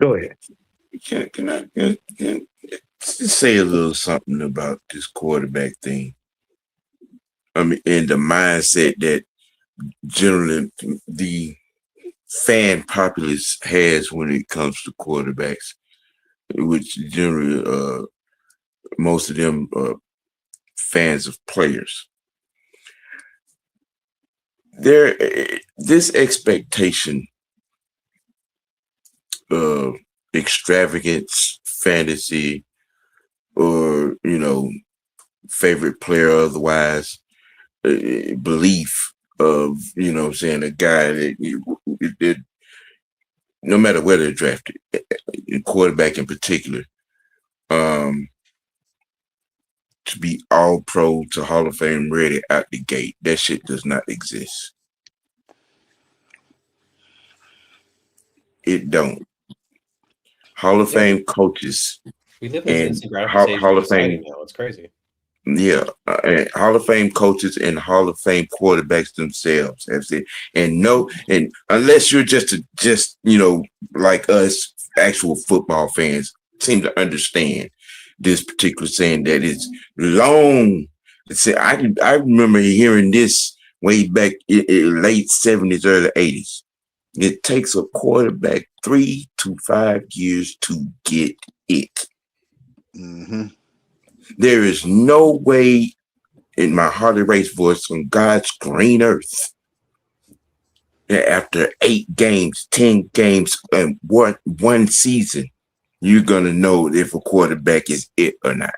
Go ahead. Can I just say a little something about this quarterback thing? I mean, and the mindset that generally the fan populace has when it comes to quarterbacks, which generally most of them are fans of players. This expectation of extravagance, fantasy, or favorite player otherwise, belief of what I'm saying, a guy that no matter where they're drafted, quarterback in particular, to be all pro to Hall of Fame ready out the gate. That shit does not exist. It don't. Hall of Fame coaches. We live in and instant gratification Hall of society Fame. now. It's crazy. Yeah, and Hall of Fame coaches and Hall of Fame quarterbacks themselves have said, and unless you're just like us, actual football fans, seem to understand this particular saying that it's long. I remember hearing this way back in late 70s, early 80s. It takes a quarterback 3 to 5 years to get it. Mm-hmm. There is no way in my Harley Race voice on God's green earth that after 8 games, 10 games, and one season, you're going to know if a quarterback is it or not.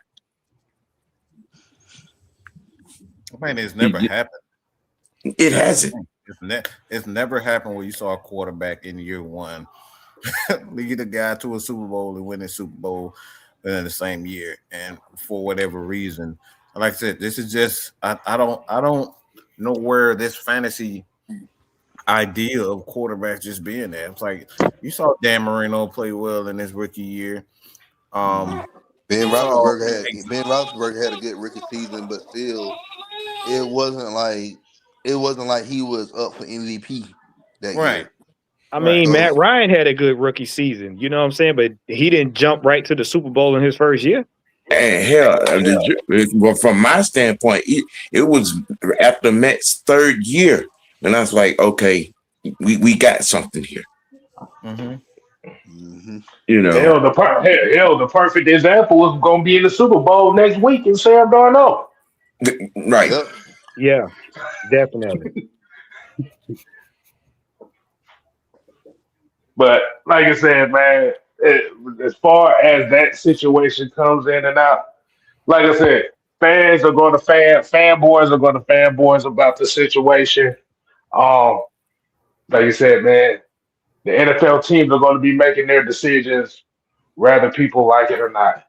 I mean, it's never happened. It hasn't. It's never happened where you saw a quarterback in year one lead a guy to a Super Bowl and win a Super Bowl in the same year, and for whatever reason, like I said, this is just I don't know where this fantasy idea of quarterbacks just being there. It's like you saw Dan Marino play well in his rookie year. Ben Roethlisberger had a good rookie season, but still, it wasn't like he was up for MVP that year. I mean, Matt Ryan had a good rookie season, you know what I'm saying? But he didn't jump right to the Super Bowl in his first year. And hell, well, from my standpoint, it was after Matt's third year, and I was like, okay, we got something here. Mm-hmm. Mm-hmm. The perfect example was going to be in the Super Bowl next week in Sam Darnold. Right. Yep. Yeah, definitely. But like I said, man, as far as that situation comes in and out, like I said, fans are going to fanboys are going to fanboys about the situation. Like you said, man, the NFL teams are going to be making their decisions whether people like it or not.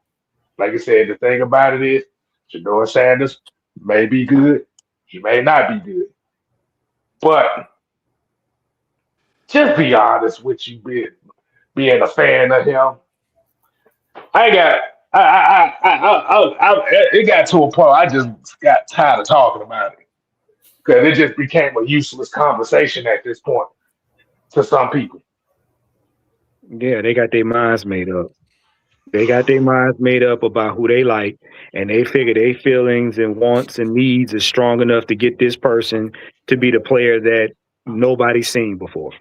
Like I said, the thing about it is, Shador Sanders may be good, he may not be good, but just be honest with you, being a fan of him. It got to a point I just got tired of talking about it because it just became a useless conversation at this point to some people. Yeah, they got their minds made up. They got their minds made up about who they like, and they figure their feelings and wants and needs is strong enough to get this person to be the player that nobody's seen before.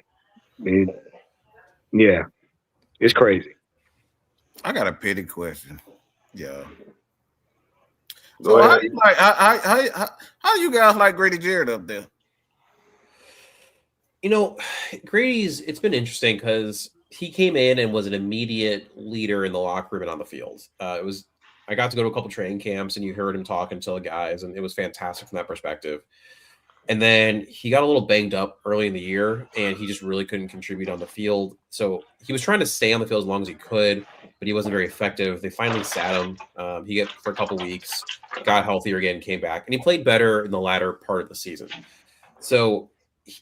Yeah, it's crazy. I got a petty question. Yeah. So how do you guys like Grady Jarrett up there? Grady's, it's been interesting because he came in and was an immediate leader in the locker room and on the field. I got to go to a couple training camps and you heard him talking to the guys, and it was fantastic from that perspective. And then he got a little banged up early in the year, and he just really couldn't contribute on the field. So he was trying to stay on the field as long as he could, but he wasn't very effective. They finally sat him. He got for a couple weeks, got healthier again, came back, and he played better in the latter part of the season. So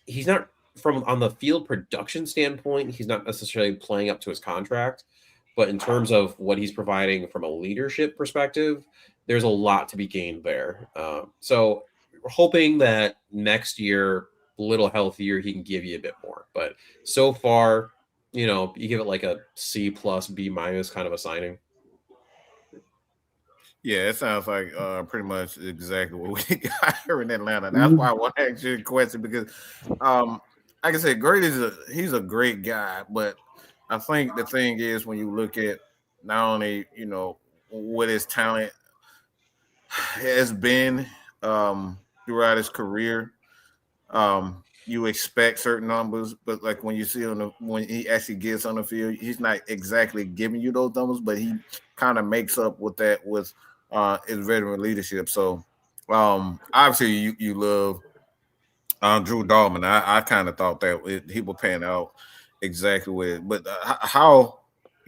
he's not from on the field production standpoint, he's not necessarily playing up to his contract, but in terms of what he's providing from a leadership perspective, there's a lot to be gained there. So we're hoping that next year, a little healthier, he can give you a bit more. But so far, you give it like a C plus, B minus kind of a signing. Yeah, it sounds like pretty much exactly what we got here in Atlanta. That's why I want to ask you a question because, like I said, he's a great guy, but I think the thing is when you look at not only what his talent has been throughout his career, you expect certain numbers, but like when you see when he actually gets on the field, he's not exactly giving you those numbers, but he kind of makes up with that with his veteran leadership. So obviously you love Drew Dahlman. I kind of thought that he would pan out exactly with it, but how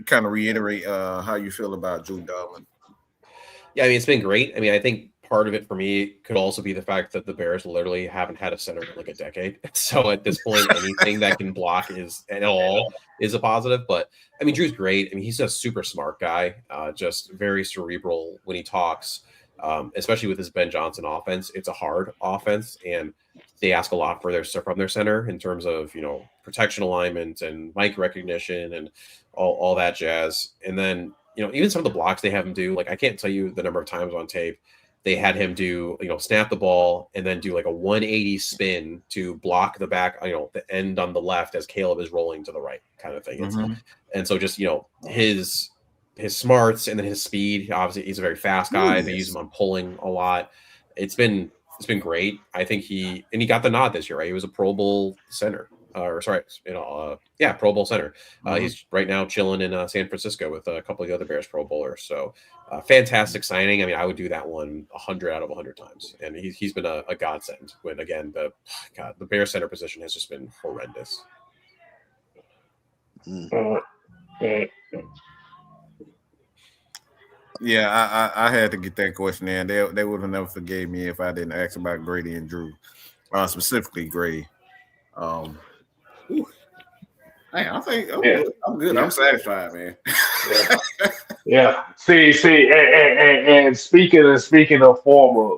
kind of reiterate how you feel about Drew Dahlman. Yeah, I mean, it's been great. I mean, I think part of it for me could also be the fact that the Bears literally haven't had a center in like a decade. So at this point, anything that can block is a positive. But I mean, Drew's great. I mean, he's a super smart guy, just very cerebral when he talks, especially with his Ben Johnson offense. It's a hard offense, and they ask a lot from their center in terms of protection alignment and mic recognition and all that jazz. And then even some of the blocks they have him do, like I can't tell you the number of times on tape they had him do, snap the ball and then do like a 180 spin to block the back, the end on the left as Caleb is rolling to the right kind of thing. Mm-hmm. And so just, his smarts and then his speed, obviously he's a very fast guy. They use him on pulling a lot. It's been great. I think he got the nod this year, right? He was a Pro Bowl center. Pro Bowl center. He's right now chilling in San Francisco with a couple of the other Bears Pro Bowlers. So fantastic signing. I mean, I would do that one 100 out of 100 times. And he's been a godsend when, again, the Bears center position has just been horrendous. Yeah, I had to get that question in. They would have never forgave me if I didn't ask about Grady and Drew, specifically Grady. Hey, I think I'm good. I'm satisfied, man. Yeah. See, and speaking of former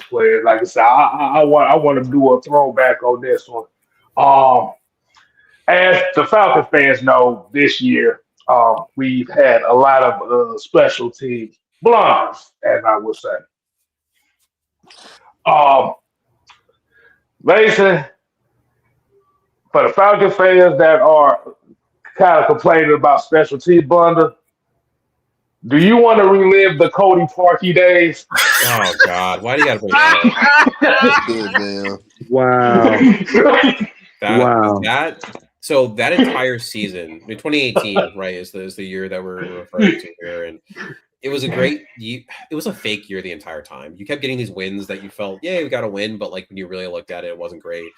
players, like I said, I want to do a throwback on this one. As the Falcons fans know, this year we've had a lot of special team blunders, as I would say. Mason, for the Falcon fans that are kind of complaining about special team blunder, do you want to relive the Cody Parkey days? Oh God! Why do you got to bring that up? Wow! So that entire season, 2018, right, is the year that we're referring to here, and it was it was a fake year the entire time. You kept getting these wins that you felt, yeah, we got to win, but like when you really looked at it, it wasn't great.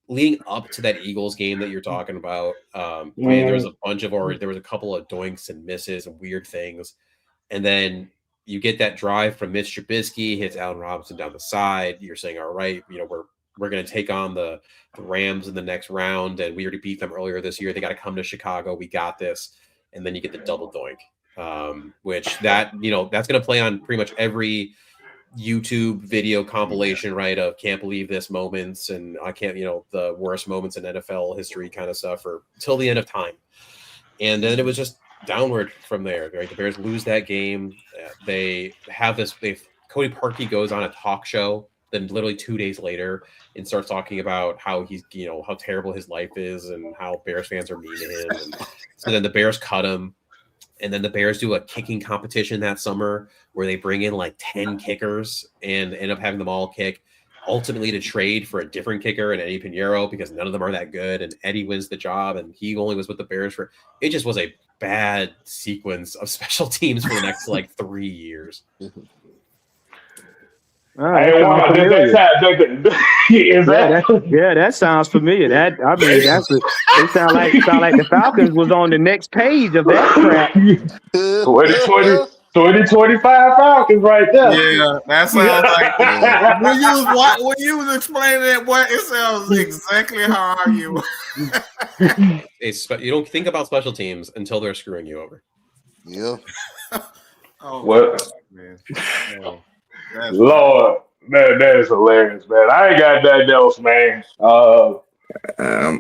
Leading up to that Eagles game that you're talking about, there was a couple of doinks and misses and weird things. And then you get that drive from Mitch Trubisky, hits Allen Robinson down the side. You're saying, all right, we're going to take on the Rams in the next round, and we already beat them earlier this year. They got to come to Chicago. We got this. And then you get the double doink, which that's going to play on pretty much every YouTube video compilation, right, of can't believe this moments and I can't, the worst moments in NFL history kind of stuff or till the end of time. And then it was just downward from there, right? The Bears lose that game. They have Cody Parkey goes on a talk show then literally 2 days later and starts talking about how he's, how terrible his life is and how Bears fans are mean to him. And so then the Bears cut him. And then the Bears do a kicking competition that summer where they bring in like 10 kickers and end up having them all kick, ultimately to trade for a different kicker and Eddie Pinheiro because none of them are that good. And Eddie wins the job and he only was with the Bears for – it just was a bad sequence of special teams for the next like 3 years. Oh, Hey, that sounds Walmart, familiar. is that? That sounds familiar. It sound like the Falcons was on the next page of that crap. 2025 Falcons right there. Yeah, that sounds like Yeah. when you was explaining that, boy, it sounds exactly how you. You don't think about special teams until they're screwing you over. Yeah. Oh, What? man. Oh, that's Lord, that is hilarious, man. I ain't got nothing else, man. I'm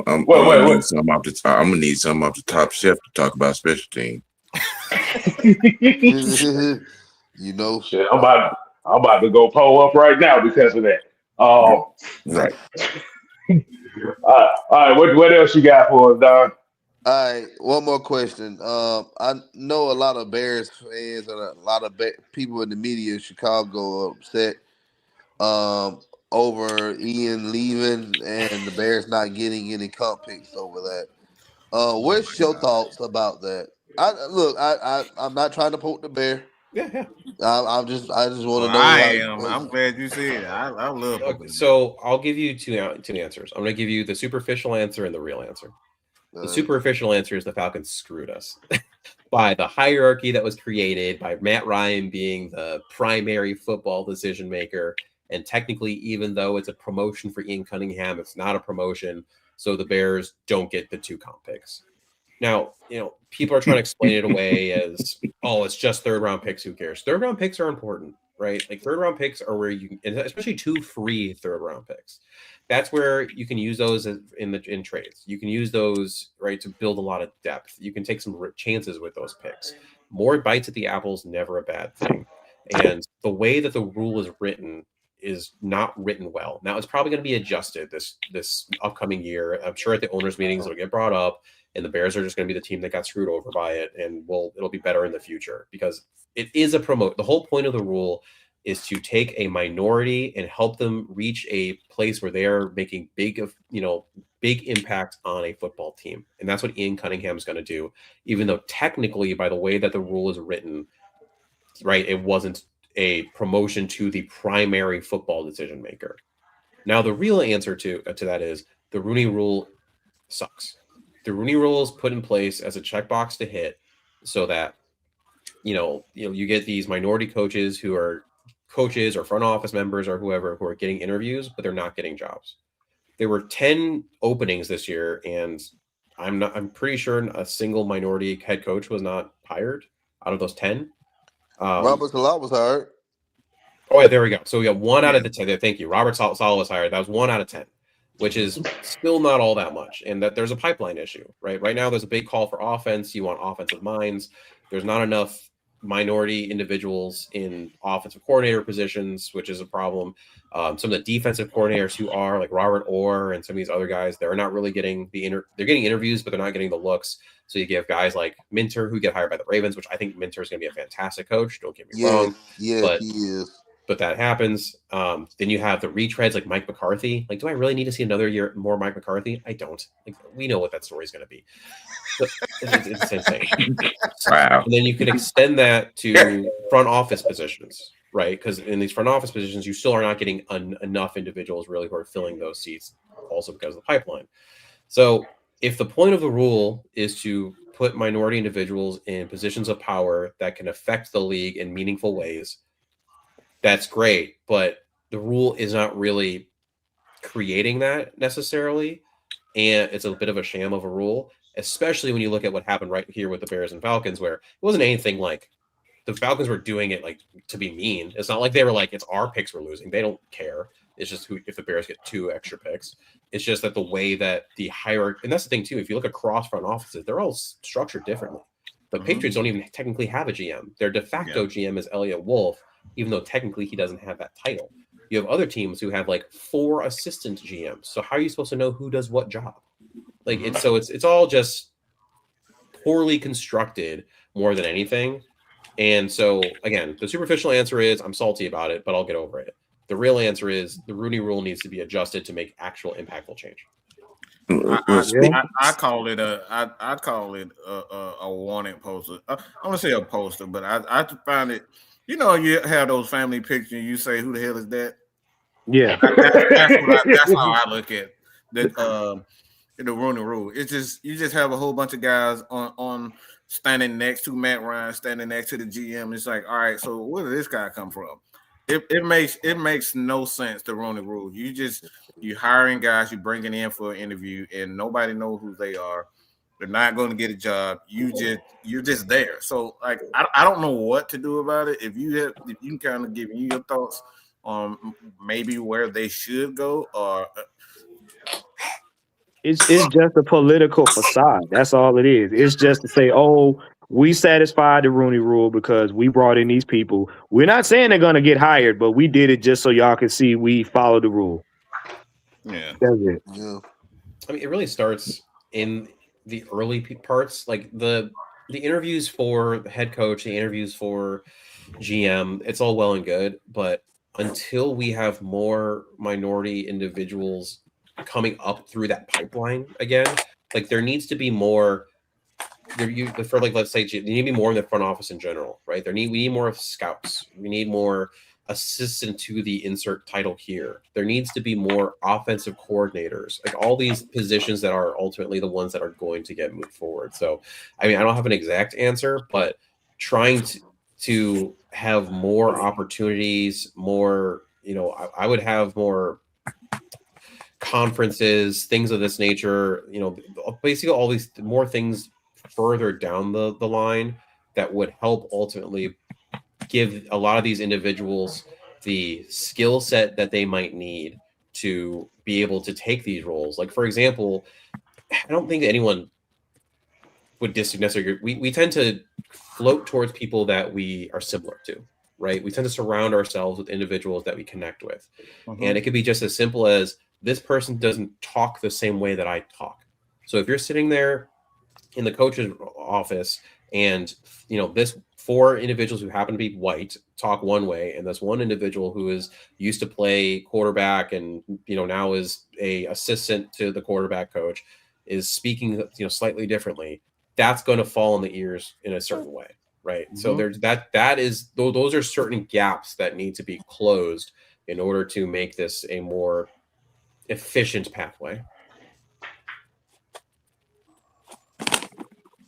gonna need What? some off the top. I'm gonna need some off the top shelf to talk about special team. You know. Shit, I'm about to go pull up right now because of that. Right. All right. What else you got for us, Don? All right, one more question. I know a lot of Bears fans and a lot of people in the media in Chicago are upset over Ian leaving and the Bears not getting any comp picks over that. What's your thoughts about that? I'm not trying to poke the bear. Yeah. I just want Well, to know I how. am. I'm glad you said it. I love Okay, so I'll give you two answers. I'm going to give you the superficial answer and the real answer. The superficial answer is the Falcons screwed us by the hierarchy that was created by Matt Ryan being the primary football decision maker. And technically, even though it's a promotion for Ian Cunningham, it's not a promotion. So the Bears don't get the 2 comp picks. Now, people are trying to explain it away as, oh, it's just 3rd round picks. Who cares? 3rd round picks are important, right? Like 3rd round picks are where you can, especially 2 free 3rd round picks. That's where you can use those in trades. You can use those, right, to build a lot of depth. You can take some chances with those picks. More bites at the apple is never a bad thing. And the way that the rule is written is not written well. Now it's probably going to be adjusted this upcoming year. I'm sure at the owners' meetings it'll get brought up, and the Bears are just going to be the team that got screwed over by it, and it'll be better in the future because it is a promote. The whole point of the rule is to take a minority and help them reach a place where they're making big impact on a football team. And that's what Ian Cunningham is going to do, even though technically by the way that the rule is written, right, it wasn't a promotion to the primary football decision maker. Now, the real answer to that is the Rooney Rule sucks. The Rooney Rule is put in place as a checkbox to hit so that you get these minority coaches who are coaches or front office members or whoever who are getting interviews, but they're not getting jobs. There were 10 openings this year, and I'm pretty sure a single minority head coach was not hired out of those 10. Robert Salah was hired. Oh, yeah, there we go. So we got 1 out of the 10. Thank you. Robert Saleh was hired. That was 1 out of 10, which is still not all that much. And that there's a pipeline issue, right? Right now, there's a big call for offense. You want offensive minds. There's not enough minority individuals in offensive coordinator positions, which is a problem. Some of the defensive coordinators who are like Robert Orr and some of these other guys, they're not really getting they're getting interviews, but they're not getting the looks. So you give guys like Minter who get hired by the Ravens, which I think Minter is going to be a fantastic coach. Don't get me wrong. Yeah, he is. But that happens. Then you have the retreads like Mike McCarthy. Like, do I really need to see another year more Mike McCarthy? I don't. Like, we know what that story is going to be. It's insane. Wow. And then you can extend that to front office positions, right? Because in these front office positions, you still are not getting enough individuals really who are filling those seats, also because of the pipeline. So if the point of the rule is to put minority individuals in positions of power that can affect the league in meaningful ways, that's great, but the rule is not really creating that necessarily, and it's a bit of a sham of a rule, especially when you look at what happened right here with the Bears and Falcons, where it wasn't anything like the Falcons were doing it like to be mean. It's not like they were like, it's our picks we're losing. They don't care. It's just if the Bears get 2 extra picks. It's just that the way that the hierarchy, and that's the thing too, if you look across front offices, they're all structured differently. The Patriots don't even technically have a GM. Their de facto GM is Elliot Wolf, even though technically he doesn't have that title. You have other teams who have like 4 assistant GMs. So how are you supposed to know who does what job? Like it's all just poorly constructed more than anything. And so again, the superficial answer is I'm salty about it, but I'll get over it. The real answer is the Rooney Rule needs to be adjusted to make actual impactful change. I call it a warning poster. I want to say a poster, but I find it. You know, you have those family pictures and you say, who the hell is that? Yeah. That's how I look at the Rooney Rule. It's just you just have a whole bunch of guys on standing next to Matt Ryan, standing next to the GM. It's like, all right, so where did this guy come from? It makes no sense, the Rooney Rule. You hiring guys, you bringing in for an interview, and nobody knows who they are. They're not going to get a job. You're just there. So like I don't know what to do about it. If you can kind of give me your thoughts on maybe where they should go, or It's just a political facade. That's all it is. It's just to say, oh, we satisfied the Rooney Rule because we brought in these people. We're not saying they're gonna get hired, but we did it just so y'all can see we follow the rule. yeah, That's it. Yeah. I mean, it really starts in the early parts, like the interviews for the head coach, the interviews for GM. It's all well and good, but until we have more minority individuals coming up through that pipeline again, like there needs to be more. For like, let's say, there need to be more in the front office in general, right? We need more scouts. We need more assistant to the insert title here. There needs to be more offensive coordinators, like all these positions that are ultimately the ones that are going to get moved forward. So, I mean, I don't have an exact answer, but trying to have more opportunities, more, I would have more conferences, things of this nature, basically all these more things further down the line that would help ultimately give a lot of these individuals the skill set that they might need to be able to take these roles. Like, for example, I don't think anyone would necessarily. We tend to float towards people that we are similar to, right? We tend to surround ourselves with individuals that we connect with. And it could be just as simple as this person doesn't talk the same way that I talk. So if you're sitting there in the coach's office and, this 4 individuals who happen to be white talk one way, and this one individual who is used to play quarterback and, now is a assistant to the quarterback coach is speaking, slightly differently, that's going to fall in the ears in a certain way. Right. So there's those are certain gaps that need to be closed in order to make this a more efficient pathway.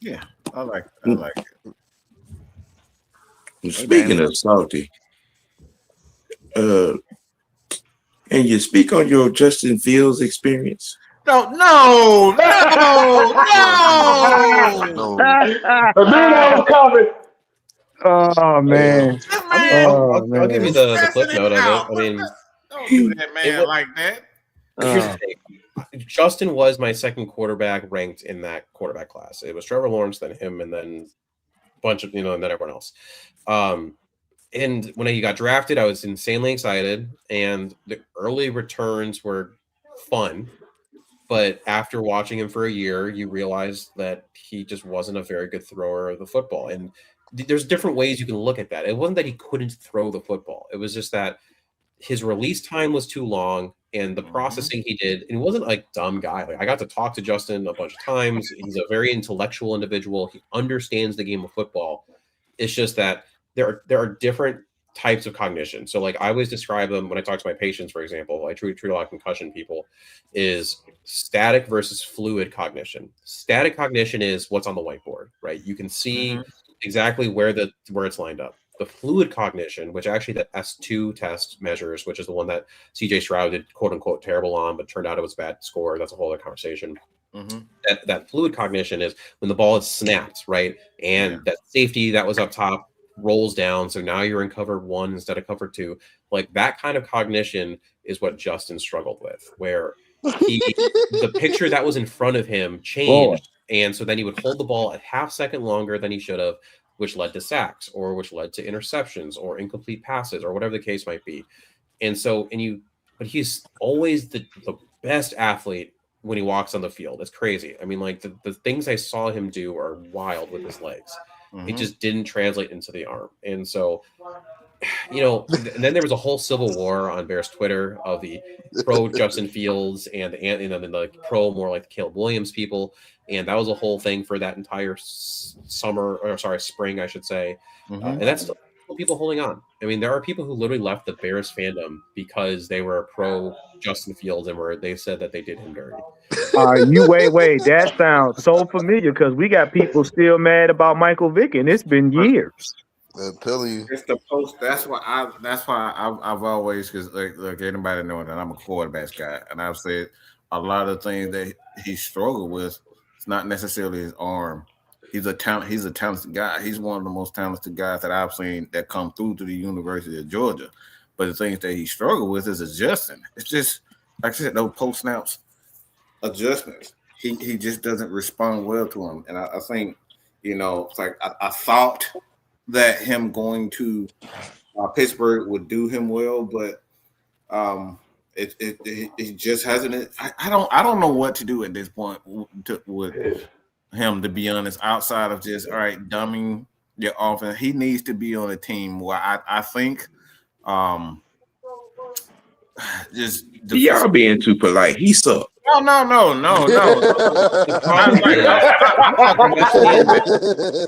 yeah, I like it. Speaking of salty, can you speak on your Justin Fields experience? No. I knew that was coming. Oh man. I'll give you the clip note of it. I mean, don't do that, man, like that. Here's the thing. Justin was my second quarterback ranked in that quarterback class. It was Trevor Lawrence, then him, and then a bunch of, and then everyone else. And when he got drafted, I was insanely excited, and the early returns were fun. But after watching him for a year, you realize that he just wasn't a very good thrower of the football. And there's different ways you can look at that. It wasn't that he couldn't throw the football. It was just that his release time was too long, and the processing he did, and he wasn't like dumb guy. Like, I got to talk to Justin a bunch of times. He's a very intellectual individual. He understands the game of football. It's just that there are different types of cognition. So like I always describe them when I talk to my patients, for example, I treat a lot of concussion people, is static versus fluid cognition. Static cognition is what's on the whiteboard, right? You can see exactly where it's lined up. The fluid cognition, which actually the S2 test measures, which is the one that CJ Stroud did quote unquote terrible on, but turned out it was a bad score. That's a whole other conversation. That fluid cognition is when the ball is snapped, right? And that safety that was up top rolls down. So now you're in cover 1 instead of cover 2. Like that kind of cognition is what Justin struggled with, where the picture that was in front of him changed. And so then he would hold the ball a half second longer than he should have, which led to sacks or which led to interceptions or incomplete passes or whatever the case might be. And so, but he's always the best athlete when he walks on the field. It's crazy. I mean, like the things I saw him do are wild with his legs. It just didn't translate into the arm. And so, and then there was a whole civil war on Bears Twitter of the pro Justin Fields and then the pro more like the Caleb Williams people. And that was a whole thing for that entire spring, I should say. And that's still people holding on. I mean, there are people who literally left the Bears fandom because they were pro Justin Fields and they said that they did him dirty. You wait. That sounds so familiar because we got people still mad about Michael Vick, and it's been years. I'm telling you. It's the post. That's why I've always, because like anybody know that I'm a quarterbacks guy, and I've said a lot of things that he struggled with. It's not necessarily his arm. He's a talented guy. He's one of the most talented guys that I've seen that come through to the University of Georgia. But the things that he struggled with is adjusting. It's just like I said, those post snaps adjustments. He just doesn't respond well to them, and I think it's like I thought that him going to Pittsburgh would do him well, but it just hasn't. I don't know what to do at this point with him, to be honest. Outside of just dumbing your offense, he needs to be on a team where I think just y'all being too polite. He sucked. No.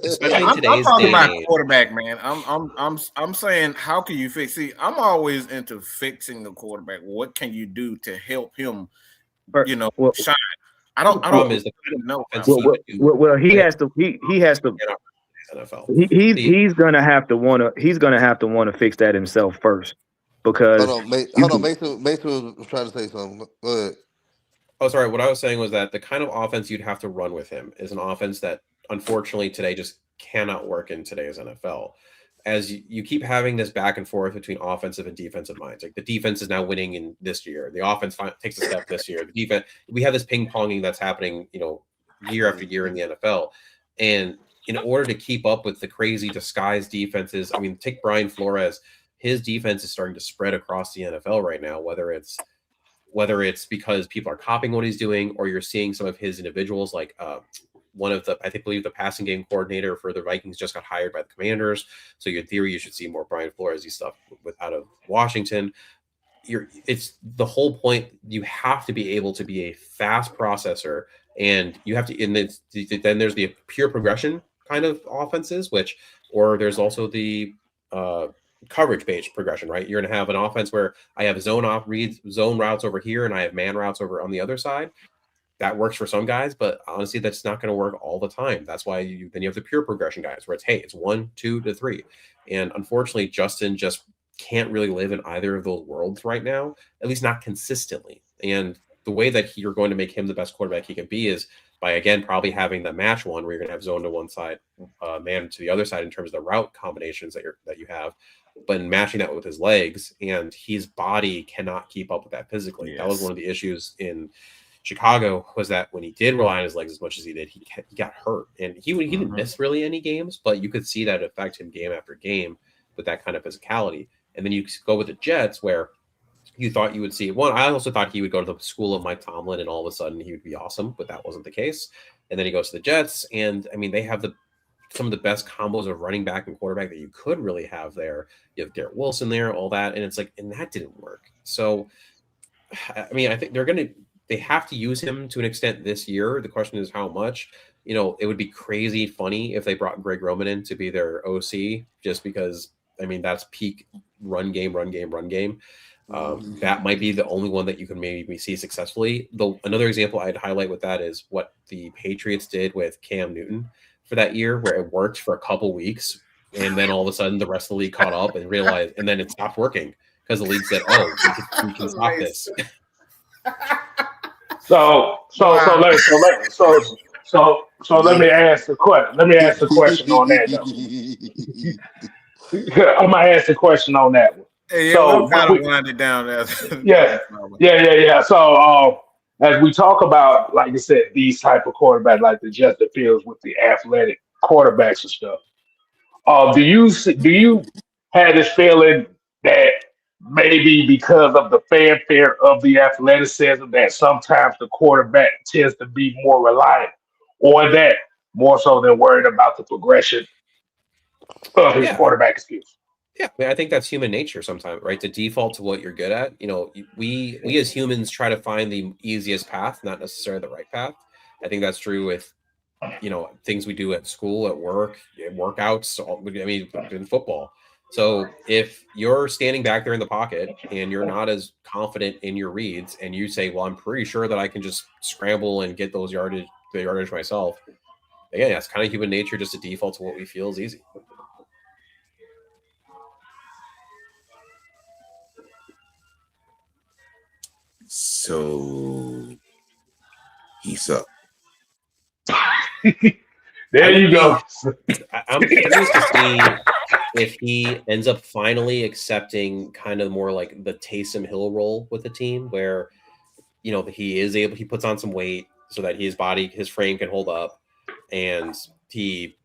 Especially I'm today's talking day about and age. quarterback, man. I'm saying, how can you fix? See, I'm always into fixing the quarterback. What can you do to help him? Shine. I don't Problem is the know. Well, he has to. He has to. NFL. He's gonna have to want to fix that himself first, because Hold on. Mason was trying to say something. Go ahead. Oh, sorry. What I was saying was that the kind of offense you'd have to run with him is an offense that, unfortunately, today just cannot work in today's NFL. As you keep having this back and forth between offensive and defensive minds, like the defense is now winning in this year, the offense takes a step this year. The defense, we have this ping ponging that's happening, year after year in the NFL, and in order to keep up with the crazy disguised defenses, I mean, take Brian Flores. His defense is starting to spread across the NFL right now, whether it's because people are copying what he's doing, or you're seeing some of his individuals, like I believe the passing game coordinator for the Vikings just got hired by the Commanders. So in theory, you should see more Brian Flores stuff out of Washington. It's the whole point. You have to be able to be a fast processor, and you have to. And then there's the pure progression kind of offenses, or there's also the coverage-based progression, right? You're going to have an offense where I have zone routes over here, and I have man routes over on the other side. That works for some guys, but honestly, that's not going to work all the time. That's why then you have the pure progression guys, where it's 1, 2 to 3, and unfortunately, Justin just can't really live in either of those worlds right now, at least not consistently. And the way that you're going to make him the best quarterback he can be is by, again, probably having the match one, where you're going to have zone to one side, man to the other side in terms of the route combinations that you have, but matching that with his legs, and his body cannot keep up with that physically. Yes. That was one of the issues in Chicago, was that when he did rely on his legs as much as he did, he got hurt, and he didn't miss really any games, but you could see that affect him game after game with that kind of physicality. And then you go with the Jets, where you thought you would see one. I also thought he would go to the school of Mike Tomlin, and all of a sudden he would be awesome, but that wasn't the case. And then he goes to the Jets, and I mean, they have some of the best combos of running back and quarterback that you could really have there. You have Garrett Wilson there, all that, and it's like, and that didn't work. So, I mean, I think they have to use him to an extent this year. The question is how much. It would be crazy funny if they brought Greg Roman in to be their OC, just because, I mean, that's peak run game. That might be the only one that you can maybe see successfully. Though another example I'd highlight with that is what the Patriots did with Cam Newton for that year, where it worked for a couple weeks, and then all of a sudden the rest of the league caught up and realized, and then it stopped working because the league said, "Oh, we can stop this." So let me ask the question. Let me ask the question on that, though. I'm gonna ask the question on that one. Hey, so kind of wind it down there. Yeah. So as we talk about, like I said, these type of quarterbacks, like the Justin Fields with the athletic quarterbacks and stuff, do you have this feeling that maybe because of the fanfare of the athleticism, that sometimes the quarterback tends to be more reliant on that, more so than worried about the progression of his quarterback skills? Yeah, I mean, I think that's human nature sometimes, right? To default to what you're good at. We as humans try to find the easiest path, not necessarily the right path. I think that's true with, things we do at school, at work, workouts. I mean, in football. So if you're standing back there in the pocket and you're not as confident in your reads, and you say, "Well, I'm pretty sure that I can just scramble and get the yardage myself," again, that's kind of human nature, just a default to what we feel is easy. So he's up. There you go. I'm curious to see if he ends up finally accepting kind of more like the Taysom Hill role with the team, where he puts on some weight so that his frame can hold up, and he,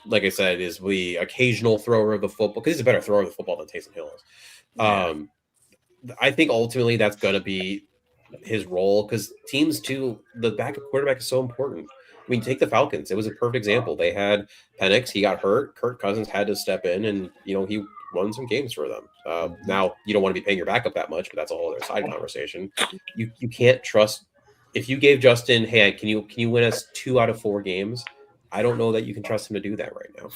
like I said, is the occasional thrower of the football, because he's a better thrower of the football than Taysom Hill is. Yeah. I think ultimately that's going to be his role, because teams too, the backup quarterback is so important. I mean, take the Falcons. It was a perfect example. They had Penix. He got hurt. Kirk Cousins had to step in, and he won some games for them. Now you don't want to be paying your backup that much, but that's a whole other side conversation. You can't trust. If you gave Justin, "Hey, can you win us 2 out of 4 games?" I don't know that you can trust him to do that right now,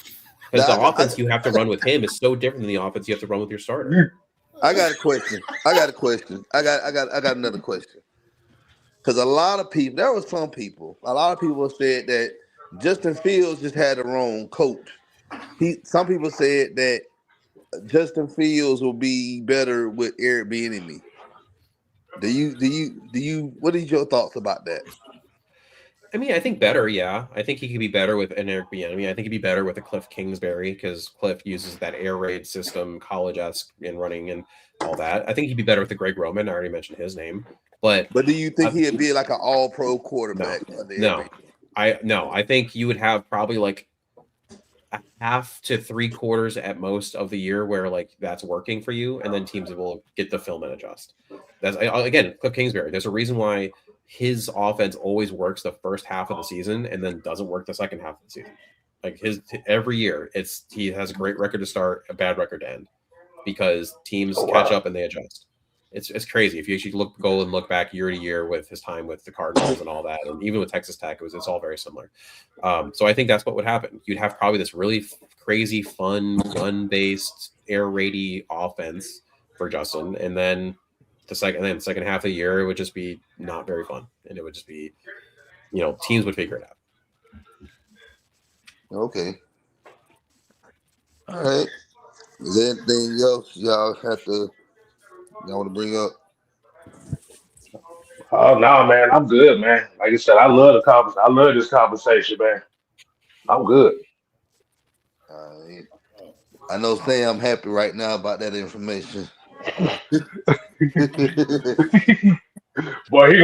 because the offense you have to run with him is so different than the offense you have to run with your starter. I got a question. I got another question. Because a lot of people said that Justin Fields just had the wrong coach. Some people said that Justin Fields will be better with Eric Bieniemy. What are your thoughts about that? I mean, I think better, yeah. I think he could be better with an Eric Bieniemy. I think he'd be better with a Cliff Kingsbury, because Cliff uses that air raid system, college-esque in running and all that. I think he'd be better with the Greg Roman. I already mentioned his name. But do you think he'd be like an all-pro quarterback? No. I think you would have probably like a half to 3/4 at most of the year where like that's working for you, and then teams will get the film and adjust. That's again, Cliff Kingsbury. There's a reason why his offense always works the first half of the season and then doesn't work the second half of the season. Like every year, he has a great record to start, a bad record to end, because teams catch up and they adjust. It's crazy. If you actually go and look back year to year with his time with the Cardinals and all that, and even with Texas Tech, it's all very similar. So I think that's what would happen. You'd have probably this really crazy, fun, run-based, air-raidy offense for Justin, and then the second half of the year, it would just be not very fun, and it would just be, teams would figure it out. Okay. All right. Is there anything else y'all want to bring up? Oh no, man, I'm good, man. Like I said, I love this conversation, man. I'm good. All right. I know Sam happy right now about that information. Boy, he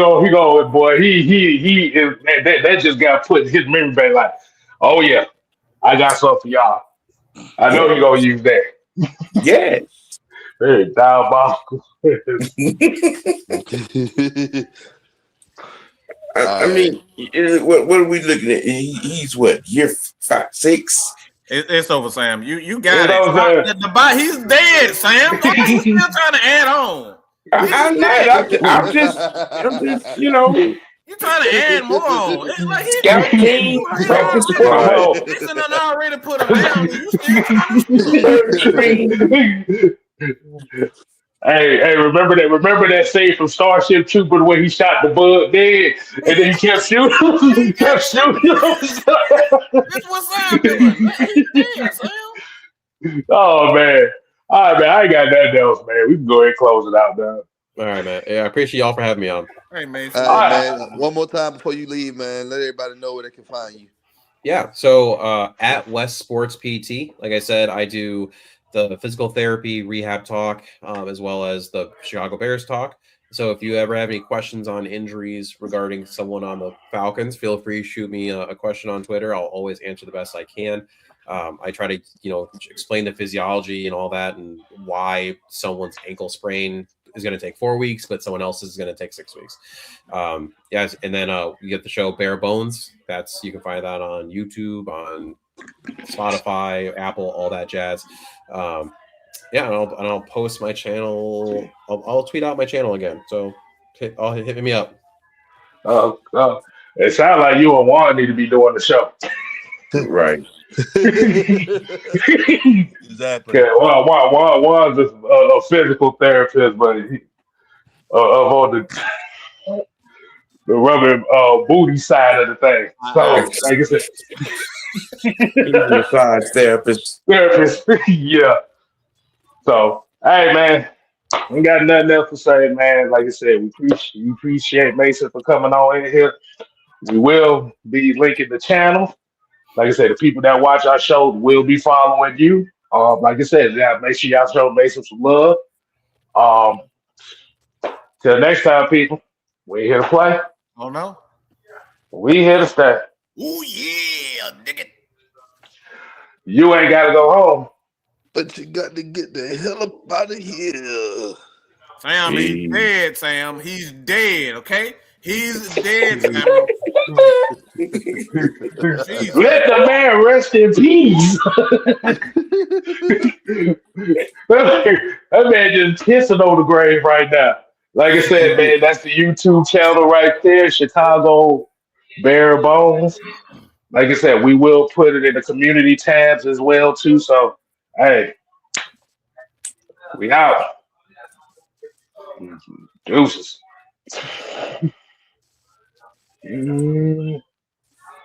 is, that just got put in his memory bank. Like, oh yeah, I got something for y'all. I know he gonna use that. Yeah. Very diabolical. I mean, what are we looking at? He's what, year 5, 6? It's over, Sam. You got it. He's dead, Sam. He's still trying to add on. I'm just, You trying to add more on? It's like scout team, practice squad. Listen, I already put him down. You still Hey, remember that scene from Starship Trooper where he shot the bug dead and then he kept shooting? He kept shooting. That's what Sam doing. He's dead, Sam. Oh man. All right, man. I ain't got nothing else, man. We can go ahead and close it out, man. All right, man. Yeah, I appreciate y'all for having me on. Hey, man. All right, man. One more time before you leave, man. Let everybody know where they can find you. Yeah. So at West Sports PT, like I said, I do the physical therapy rehab talk, as well as the Chicago Bears talk. So if you ever have any questions on injuries regarding someone on the Falcons, feel free to shoot me a question on Twitter. I'll always answer the best I can. I try to, explain the physiology and all that, and why someone's ankle sprain is going to take 4 weeks, but someone else is going to take 6 weeks. Yes. And then you get the show Bare Bones. You can find that on YouTube, on Spotify, Apple, all that jazz. And I'll post my channel. I'll tweet out my channel again. So hit me up. It sounds like you and Juan need to be doing the show. Right. Exactly. Yeah, one just a physical therapist, but on the rubber booty side of the thing. So, like I said, He's a massage therapist. therapist, yeah. So, hey man, we got nothing else to say, man. Like I said, we appreciate Mason for coming on in here. We will be linking the channel. Like I said, the people that watch our show will be following you. Like I said, yeah, make sure y'all show Mason some love. Um, till next time, people, we here to play. Oh no. We here to stay. Oh yeah, nigga. You ain't got to go home. But you got to get the hell up out of here. Sam, he's Hey. dead, Sam. He's dead, okay? He's dead, Sam. Jesus. Let the man rest in peace. That man just pissing on the grave right now. Like I said, man, that's the YouTube channel right there, Chicago Bare Bones. Like I said, we will put it in the community tabs as well too. So, hey, we out. Deuces.